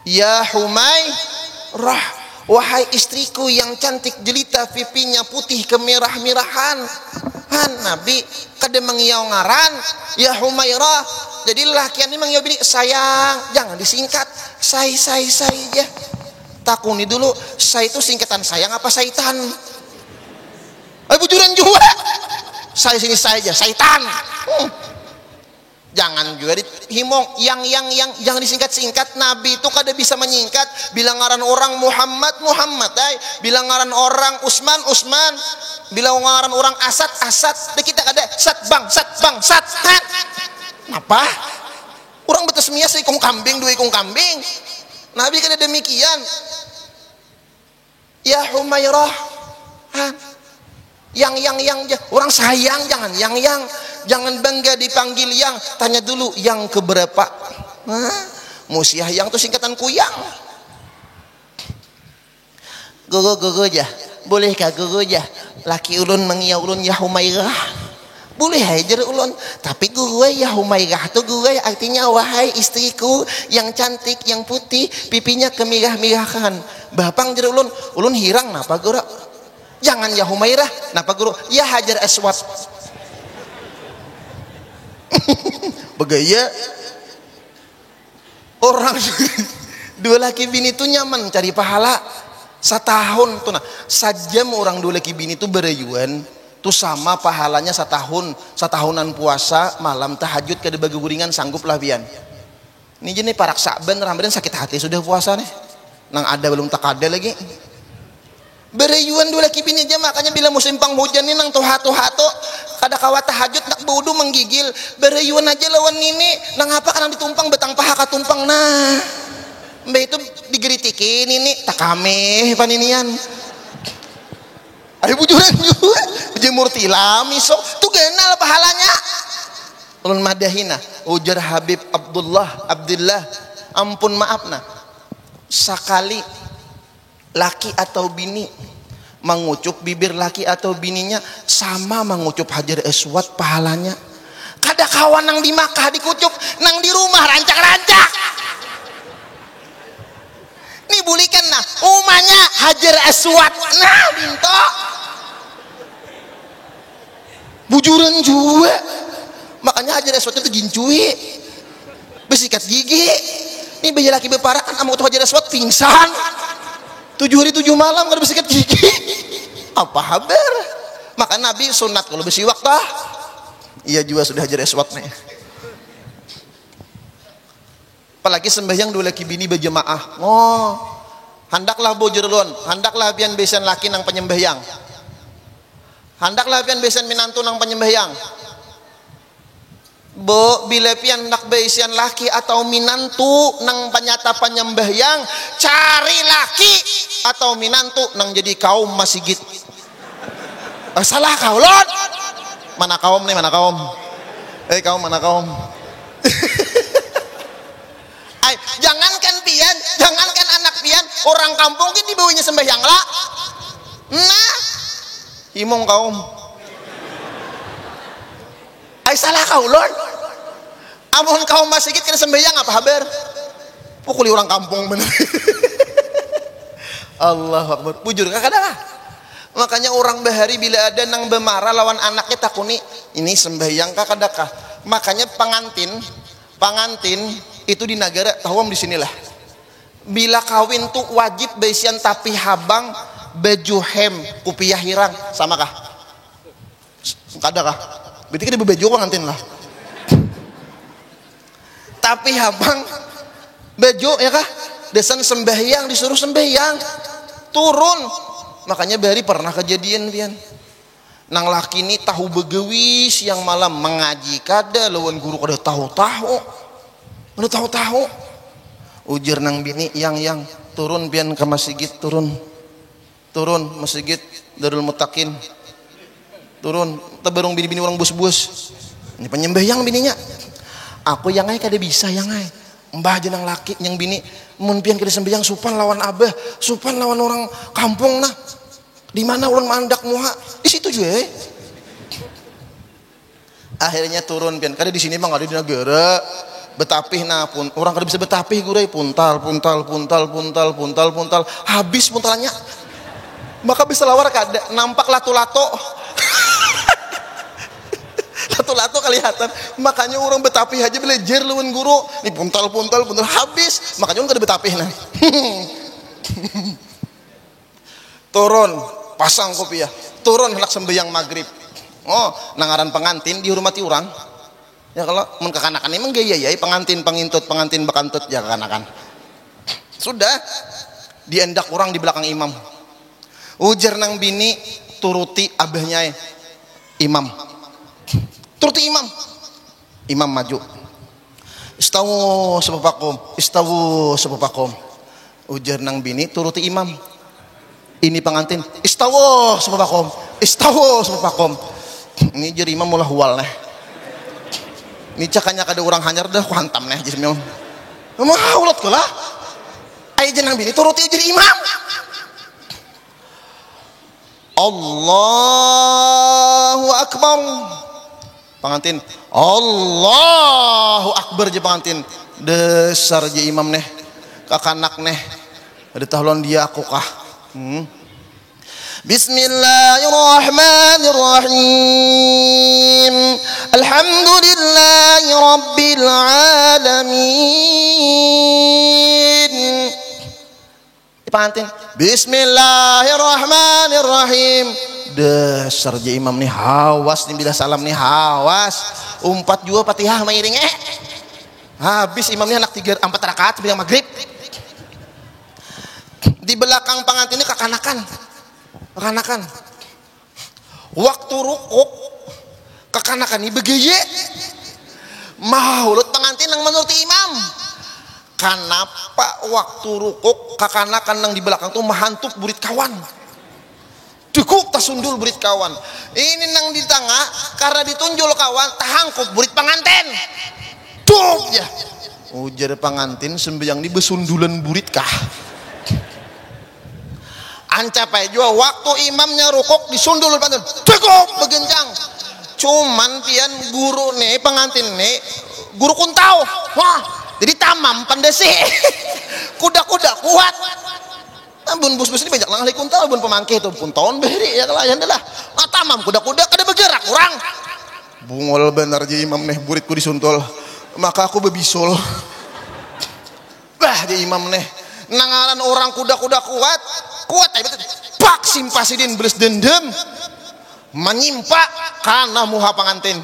Ya Humairah, wahai istriku yang cantik jelita, pipinya putih kemerah-merahan. Nabi kada mangiau ngaran ya Humairah. Jadi laki ini mangiau bini sayang, jangan disingkat say aja. Takuni dulu, saya itu singkatan sayang apa saitan? Bujuran juga. Saya sini saja, saitan. Jangan juga dihimong yang jangan disingkat-singkat. Nabi itu kada bisa menyingkat. Bilang ngaran orang Muhammad, bilang ngaran orang Usman, bilang ngaran orang Asad. Kita kada sat bang. Apa? Orang betes mia seikung kambing, dua ikung kambing. Nabi kada demikian. Ya Humairah. Yang orang sayang, jangan bangga dipanggil yang. Tanya dulu yang keberapa. Musiah yang tuh singkatan kuyang. Gogo aja. Bolehkah gogo aja? Laki ulun mengiau ulun ya Humairah. Boleh aja ulun. Tapi gue ya Humairah tuh gue artinya wahai istriku yang cantik, yang putih, pipinya kemirah-mirahan. Bapang jadi ulun hirang napa guru? Jangan ya Humairah, napa guru? Ya Hajar Aswad. Begaya orang dua laki bini tuh nyaman cari pahala setahun tuh nah. Sajam orang dua laki bini tuh berayuan tuh sama pahalanya setahunan puasa malam tahajud kada bagi guringan sanggup lah pian. Ini jenis parak Sa'ban Ramadan sakit hati sudah puasa nih. Nang ada belum tak ada lagi. Berayuan dua laki bini aja, makanya bila musim penghujan ini nang tuh-tuh kada kawat tahajud nak baudu menggigil. Berayuan aja lawan ini nang apa kan ditumpang betang paha katumpang nah. Mbak itu digeritikin ini tak kame paninian. Ada bujuran juga jemur tilam iso tuh kenal pahalanya. Ulun madahina ujar Habib Abdullah ampun maaf nah. Sakali laki atau bini mengucup bibir laki atau bininya sama mengucup Hajar Aswad pahalanya. Kada kawan nang di Makkah dikucup, nang di rumah rancak-rancak. Nih bulikan nah, umanya Hajar Aswad. Nah, binto. Bujuran juga. Makanya Hajar Aswad itu gincui. Besikat gigi. Ini bayi laki beparakan amu tuh Hajar Aswad pingsan. 7 hari 7 malam kada besikat gigi. Apa habar? Maka Nabi sunat kalau besiwak tah. Iya juga sudah Hajar Aswad nih. Apalagi sembahyang dua laki bini berjemaah. Handaklah bojurlon, handaklah pian besan laki nang penyembahyang. Handaklah pian besan minantu nang penyembahyang. Bila pian nak besan laki atau minantu nang panyata penyembahyang, cari laki atau minantu nang jadi kaum masigit. Salah kau lon. Mana kaum nih, mana kaum? Kaum mana kaum? Jangankan anak pian, orang kampung ini dibawanya sembahyang lah. Nah, himong kaum. Salah kau lon. Amun kaum masigit kena sembahyang apa habar? Pukuli orang kampung bener. Allahu Akbar. Bujur kakak. Makanya orang bahari bila ada nang bemarah lawan anaknya takuni ini sembahyang kakak. Makanya pengantin itu di negara tawam di sinilah. Bila kawin tuh wajib besian tapi habang baju hem kupiah hirang sama kah? Kada kah? Berarti kan baju pengantin lah. Tapi habang baju ya kah? Desan sembahyang disuruh sembahyang turun. Makanya bari pernah kejadian pian. Nang laki ini tahu begewi siang malam mengaji kada lawan guru kada tahu-tahu. Udah tahu-tahu. Ujar nang bini yang turun pian ke masjid turun masjid Darul Mutakin. Turun teberung bini-bini orang bus-bus. Ini penyembahyang bininya. Aku yang ai kada bisa yang ai. Mbah jenang laki yang bini mun pian kada sembahyang supan lawan abah, supan lawan orang kampung nah. Di mana ulun mandak muha? Di situ juga. Akhirnya turun pian. Kada di sini mah ada di negara betapih nah pun orang kada bisa betapih gurai puntal. Habis puntalannya. Maka bisa lawar kada nampak lato-lato. Lato-lato kelihatan. Makanya orang betapih aja belajar lawan guru. Ini puntal habis. Makanya orang kada betapih nah. Turun pasang kopiah. Turun hendak sembahyang maghrib. Oh, nangaran pengantin dihormati orang. Ya kalau mun kekanakan emang gaya ya pengantin bekantut ya kekanakan. Sudah diendak orang di belakang imam. Ujar nang bini turuti abahnya imam. Turuti imam. Imam maju. Istawu sepapakum. Ujar nang bini turuti imam. Ini pengantin. Istawu sepapakum. Ini jadi imam mulai hual nah. Ini cakanya kada orang hanyar dah kuhantam nah jadi imam. Mau haulat kala. Ayo jenang bini turuti jadi imam. Allahu akbar. Pengantin. Allahu akbar je pengantin. Dasar je imam neh. Kakanak neh. Ada tahlon dia aku kah. Bismillahirrahmanirrahim. Alhamdulillahi rabbil alamin. Pengantin. Bismillahirrahmanirrahim. Dasar je imam nih hawas nih bila salam nih hawas. Umpat jua Fatihah mairing habis imam nih anak 4 rakaat sebelum maghrib. Di belakang pengantin ini kekanakan. Waktu rukuk kekanakan ini begeye. Maulut pengantin yang menurut imam. Kenapa waktu rukuk kekanakan yang di belakang tuh mahantuk burit kawan. Cukup tasundul burit kawan. Ini nang di tengah karena ditunjul kawan tahangkup burit pengantin. Cuk ya. Ujar pengantin sembahyang di besundulan burit kah. Ancapai jua waktu imamnya rukuk disundul pengantin. Cukup begencang. Cuman pian guru nih pengantin nih guru kuntau. Wah, jadi tamam pandesi. Kuda-kuda kuat. Bun bus ini banyak langah kuntal bun pemangkih tuh pun tahun beri ya kelayan dah. Tamam kuda-kuda kada bergerak orang. Bungol benar je imam nih buritku disuntul. Maka aku bebisul. Bah je imam nih. Nangaran orang kuda-kuda kuat tapi pak simpasidin beres dendam menyimpa karena muha pengantin.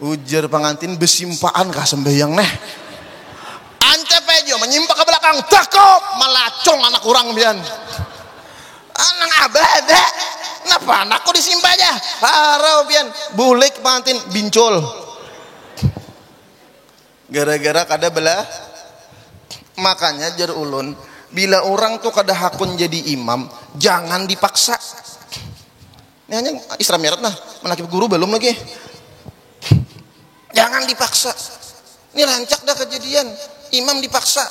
Ujar pengantin besimpaan kah sembahyang neh. Ancap aja menyimpa ke belakang takop melacung anak orang bian. Anak abah ada. Kenapa anakku disimpa aja? Harau bian bulik pengantin bincul. Gara-gara kada belah. Makanya jar ulun bila orang tuh kada hakun jadi imam, jangan dipaksa. Ini hanya Isra Mi'raj nah, menakib guru belum lagi. Jangan dipaksa. Ini rancak dah kejadian. Imam dipaksa.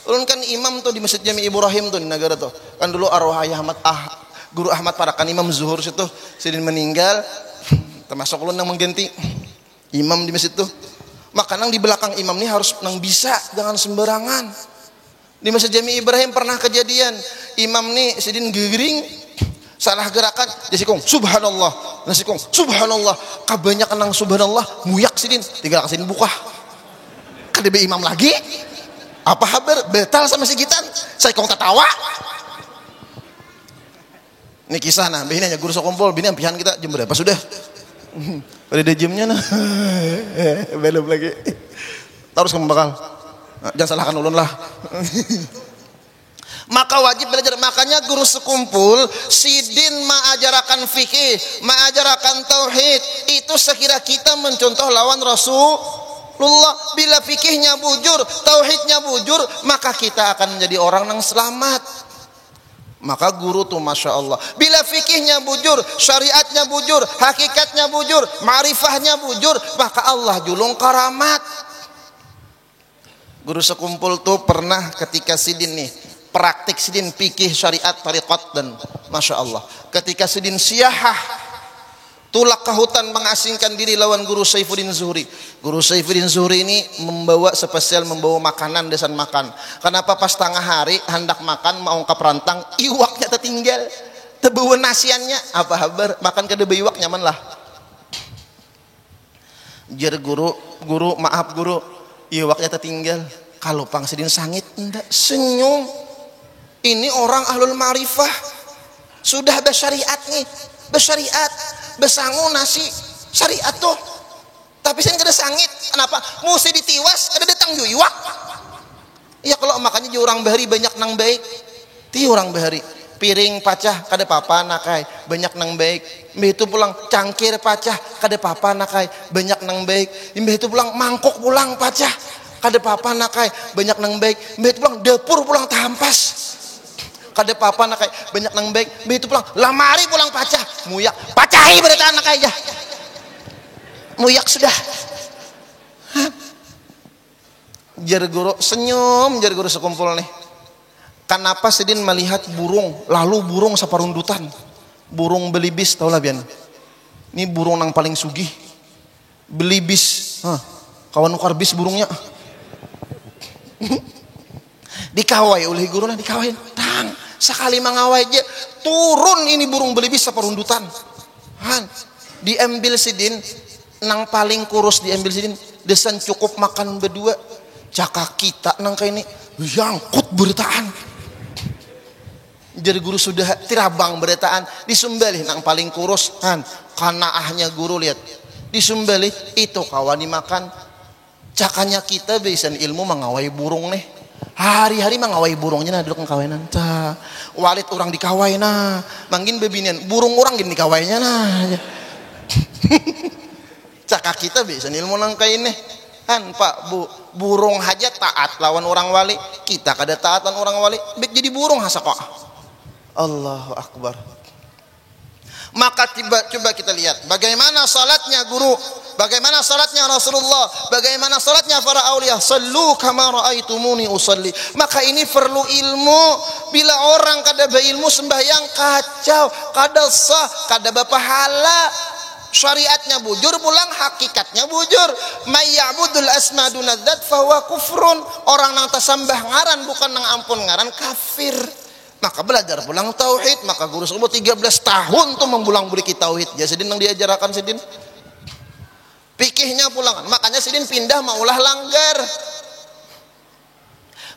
Ulun kan imam tuh di Masjid Jami Ibrahim tuh di negara tuh. Kan dulu arwah Ayah Ahmad Guru Ahmad Parakan imam zuhur situ sidin meninggal. Termasuk ulun yang mengganti imam di masjid tuh. Maka nang di belakang imam ini harus nang bisa, jangan sembarangan. Di Masjid Jami Ibrahim pernah kejadian imam nih sidin gering salah gerakan jasikong subhanallah nasikong subhanallah kebanyakan nang subhanallah muyak sidin 3 rakaat sidin buka kadebe imam lagi apa haber betal sama si gitan saya kong tertawa ini kisah nah begini aja guru sokompol bini ampihan kita jam berapa sudah pada ada jamnya nah belum lagi terus kamu bakal jangan salahkan ulun lah. Maka wajib belajar. Makanya guru sekumpul sidin ma'ajarakan fikih, ma'ajarakan tauhid. Itu sekira kita mencontoh lawan Rasulullah. Bila fikihnya bujur, tauhidnya bujur, maka kita akan menjadi orang yang selamat. Maka guru tuh Masya Allah, bila fikihnya bujur, syariatnya bujur, hakikatnya bujur, ma'rifahnya bujur, maka Allah julung karamat. Guru sekumpul tuh pernah ketika sidin nih praktik sidin fikih syariat tariqat dan Masya Allah ketika sidin siyahah Tulak ke hutan mengasingkan diri lawan guru Saifuddin Zuhri. Guru Saifuddin Zuhri ini membawa spesial, membawa makanan desan makan. Kenapa pas tengah hari hendak makan mau ke perantang, iwaknya tertinggal. Tebawa nasiannya, apa kabar? Makan kada iwak nyaman lah. Jar guru, maaf guru, iwaknya tertinggal. Kalau Pang Sidin sangit, enggak, senyum. Ini orang ahlul ma'rifah. Sudah bersyariat nih, bersyariat. Besangu nasi syariat tuh, tapi saya nggak ada sangit. Kenapa? Mesti ditiwas, ada datang yuiwak. Ya kalau makanya di orang bahari banyak nang baik. Ti orang bahari piring pacah kada papa nakai banyak nang baik. Mbah itu pulang cangkir pacah kada papa nakai banyak nang baik. Mbah itu pulang mangkok pulang pacah kada papa nakai banyak nang baik. Mbah itu pulang dapur pulang tampas kada papa nak kayak banyak nang baik. Itu pulang lamari pulang pacah muyak pacahi berita anak aja muyak sudah. Jar guru senyum, jar guru sekumpul nih. Kenapa Sidin melihat burung, lalu burung saparundutan, burung belibis, tau lah bian ini burung nang paling sugih belibis. Kawan ukar bis burungnya dikawai oleh guru nah, dikawai tang sekali mengawai aja turun ini burung belibis saparundutan. Diambil Sidin nang paling kurus, diambil Sidin desan cukup makan berdua. Cakak kita nang kayak ini yangkut beritaan. Jadi guru sudah tirabang beritaan disembelih nang paling kurus. Kanaahnya guru lihat disembelih itu kawan dimakan. Cakanya kita besan ilmu mengawai burung nih. Hari-hari mengawai burungnya nah duduk ngkawenan ta. Walid orang dikawai nah. Mangin bebinian burung orang gini dikawainya nah. Cakak kita besan ilmu nang kayak ini. Pak Bu, burung haja taat lawan orang wali, kita kada taat lawan orang wali, baik jadi burung hasako. Allahu Akbar. Maka coba kita lihat bagaimana salatnya guru, bagaimana salatnya Rasulullah, bagaimana salatnya para aulia. Sallu kama raaitumuni usalli. Maka ini perlu ilmu. Bila orang kada berilmu sembahyang kacau, kada sah, kada berpahala. Syariatnya bujur pulang hakikatnya bujur. May ya'budul asma dunadzat fahuwa kufrun. Orang nang tasambah ngaran bukan nang ampun ngaran kafir. Maka belajar pulang tauhid. Maka guru sebut 13 tahun tuh membulang budi tauhid. Ya Sidin nang diajarakan Sidin. Fikihnya pulang. Makanya Sidin pindah maulah langgar.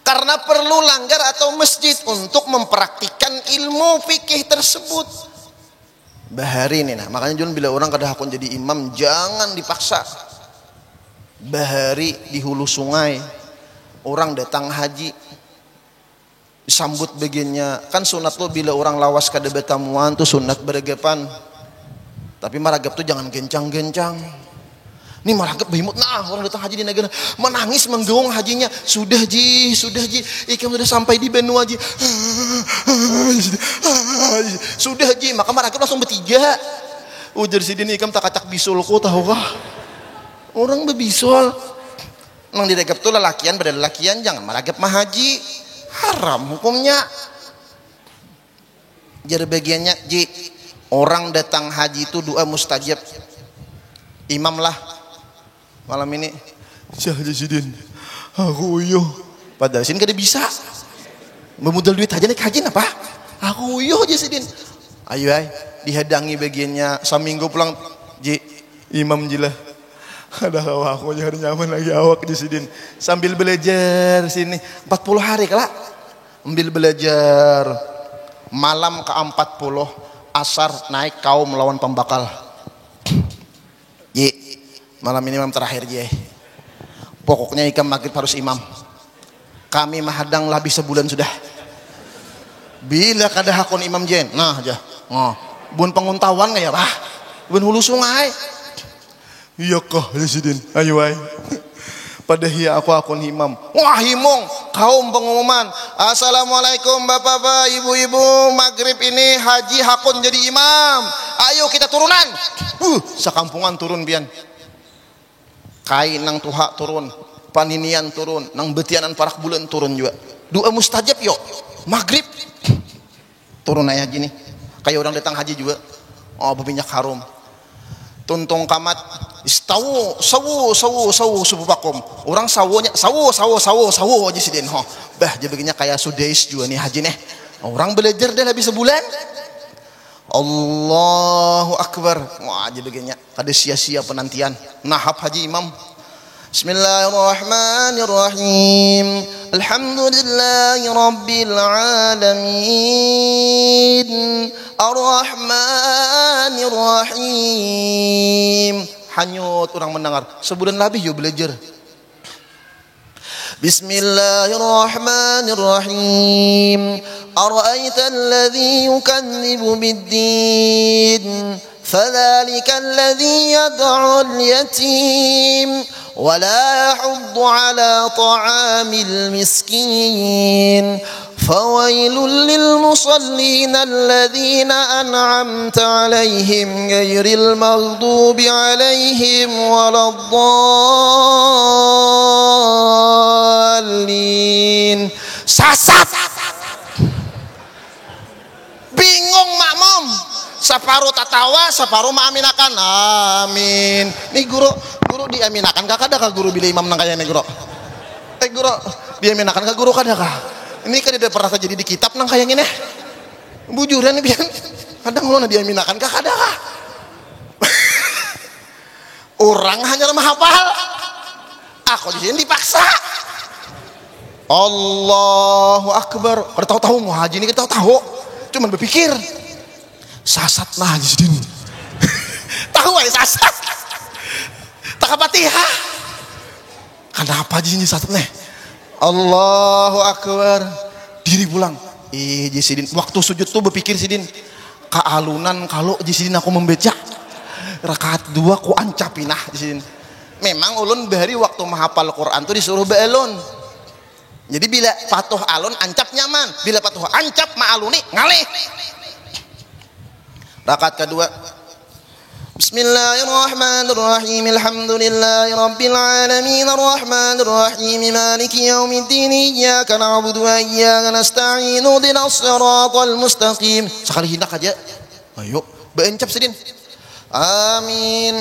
Karena perlu langgar atau masjid untuk mempraktikkan ilmu fikih tersebut. Bahari ini nah, makanya Jun bila orang kada hakun jadi imam jangan dipaksa. Bahari di hulu sungai orang datang haji disambut bagiannya kan sunat lo bila orang lawas kada betamuan tuh sunat beragapan. Tapi maragap tuh jangan gencang-gencang. Ini maragap bahimut nah orang datang haji di negara menangis menggeong hajinya. Sudah ji, ikam sudah sampai di benua ji. Sudah ji, maka maragap langsung bertiga. Ujar Sidin ikam tak kacak bisulku tahu kah? Orang bebisul. Nang diregap tuh lelakian pada lelakian jangan maragap mah haji. Haram hukumnya. Jadi bagiannya ji, orang datang haji itu doa mustajab. Imam lah malam ini Syah Sidin aku uyuh padahal Sidin kada bisa memodal duit aja naik haji apa aku uyuh aja Sidin ayo ay dihadangi bagiannya seminggu pulang ji imam jilah ada awak aku nyari nyaman lagi awak di Sidin sambil belajar sini 40 hari kala ambil belajar malam ke 40 asar naik kaum melawan pembakal ji malam ini imam terakhir je. Pokoknya ikam maghrib harus imam. Kami mahadang lebih sebulan sudah. Bila kada hakun imam jen, nah aja. Bun penguntawan ya bah. Bun hulu sungai. Iya kah Sidin. Ayo ay. Padahal aku akun imam. Wah himong kaum pengumuman. Assalamualaikum bapak-bapak, ibu-ibu. Maghrib ini haji hakun jadi imam. Ayo kita turunan. Sekampungan turun pian. Kain nang tuha turun, paninian turun, nang betianan parak bulan turun juga. Doa mustajab yuk. Maghrib turun aja gini. Kayak orang datang haji juga. Oh berminyak harum. tuntung kamat istawu sawu subupakom orang sawunya sawu aja sidin ho bah jadi begini kayak sudais juga nih haji nih orang belajar dah habis sebulan Allahu Akbar wah jadi begini kada sia-sia penantian nahap haji imam Bismillahirrahmanirrahim Alhamdulillahi Rabbil Alamin Ar-Rahmanirrahim hanyut orang mendengar sebulan lebih yuk belajar Bismillahirrahmanirrahim Ara'aita alladhi yukadzibu bid-din فذلك الذي يدعو اليتيم ولا يحض على طعام المسكين فويل للمصلين الذين أنعمت عليهم غير المغضوب عليهم ولا الضالين sasat bingung makmum separuh tatawa, separuh maaminakan. Amin. Nih guru diaminakan kakak ada kah guru bila imam nang kaya nih guru? Guru diaminakan kah guru kada kah? Ini kan tidak pernah terjadi di kitab nang kaya gini. Bujuran nih biar. Kadang lo diaminakan kakak ada kah? Orang hanya lemah hafal. Aku di sini dipaksa. Allahu Akbar. Kada tahu-tahu mau haji ini kita tahu. Cuman berpikir. Sasat nah haji sidin tahu aja sasat tak Fatihah kenapa haji ini sasat nih Allahu Akbar diri pulang haji sidin waktu sujud tuh berpikir sidin kealunan kalau haji sidin aku membaca rakaat 2 ku ancapinah haji sidin memang ulun bahari waktu menghafal Quran tuh disuruh beelun jadi bila patuh alun ancap nyaman bila patuh ancap ma'aluni ngalih rakaat kedua Bismillahirrahmanirrahim Alhamdulillahi Rabbil Alamin Ar-Rahmanirrahim Maliki Yawmiddin Iyyaka na'budu wa iyyaka nasta'in Ihdinas siratal mustaqim sekali hendak aja ayo beencap sidin amin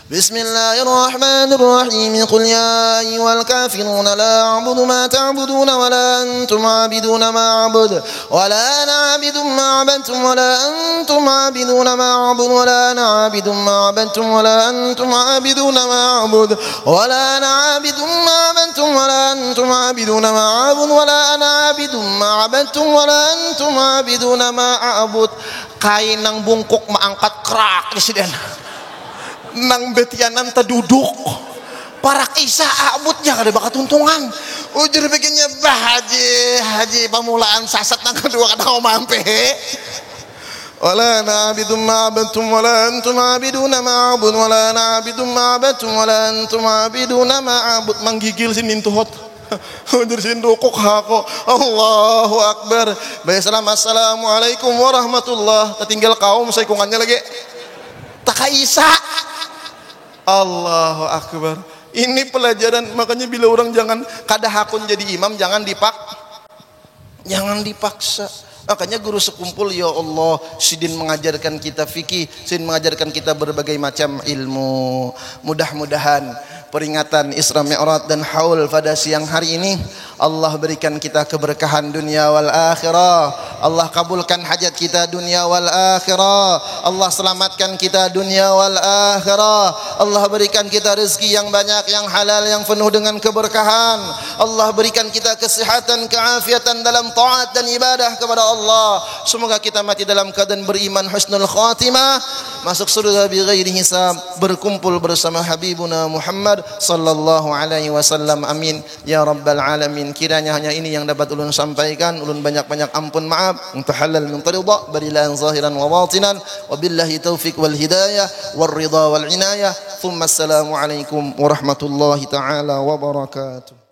Bismillahirrahmanirrahim Qul ya ayyuhal kafirun la a'budu ma ta'buduna wa la antum 'abiduna ma a'budu wa la ana 'abidun ma 'abadtum wa la antum 'abiduna ma a'budu wa la ana 'abidun ma 'abadtum wa la antum 'abiduna ma a'budu wa la ana 'abidun ma 'abadtum wa la antum 'abiduna ma a'budu wa la ana 'abidun ma 'abadtum wa la antum 'abiduna ma a'bud kain nang bungkuk maangkat krak presiden nang betianan terduduk para kisah abutnya kada bakat tuntungan ujur bikinnya bah haji pamulaan sasat nang kedua kada mau mampe wala na'bidum ma'abadtum wala antum ma'abiduna ma'abud wala na'bidum ma'abadtum wala antum ma'abiduna ma'abud manggigil sinin tuhot ujur sin dukuk hako Allahu Akbar baik assalamualaikum warahmatullah tertinggal kaum saya kungannya lagi tak kaisa Allahu Akbar ini pelajaran makanya bila orang jangan kada hakun jadi imam jangan dipaksa makanya guru sekumpul ya Allah sidin mengajarkan kita fikih sidin mengajarkan kita berbagai macam ilmu mudah-mudahan peringatan Isra Mi'raj dan haul pada siang hari ini Allah berikan kita keberkahan dunia wal akhirah Allah kabulkan hajat kita dunia wal akhirah Allah selamatkan kita dunia wal akhirah Allah berikan kita rezeki yang banyak yang halal yang penuh dengan keberkahan Allah berikan kita kesehatan keafiatan dalam taat dan ibadah kepada Allah semoga kita mati dalam keadaan beriman husnul khatimah masuk surga bi ghairi hisab berkumpul bersama habibuna Muhammad sallallahu alaihi wasallam amin ya rabbal alamin kiranya hanya ini yang dapat ulun sampaikan ulun banyak-banyak ampun maaf untuk halal min ridha barilan zahiran wa batinan wabillahi taufik wal hidayah war ridha wal inayah thumma assalamu alaikum warahmatullahi taala wabarakatuh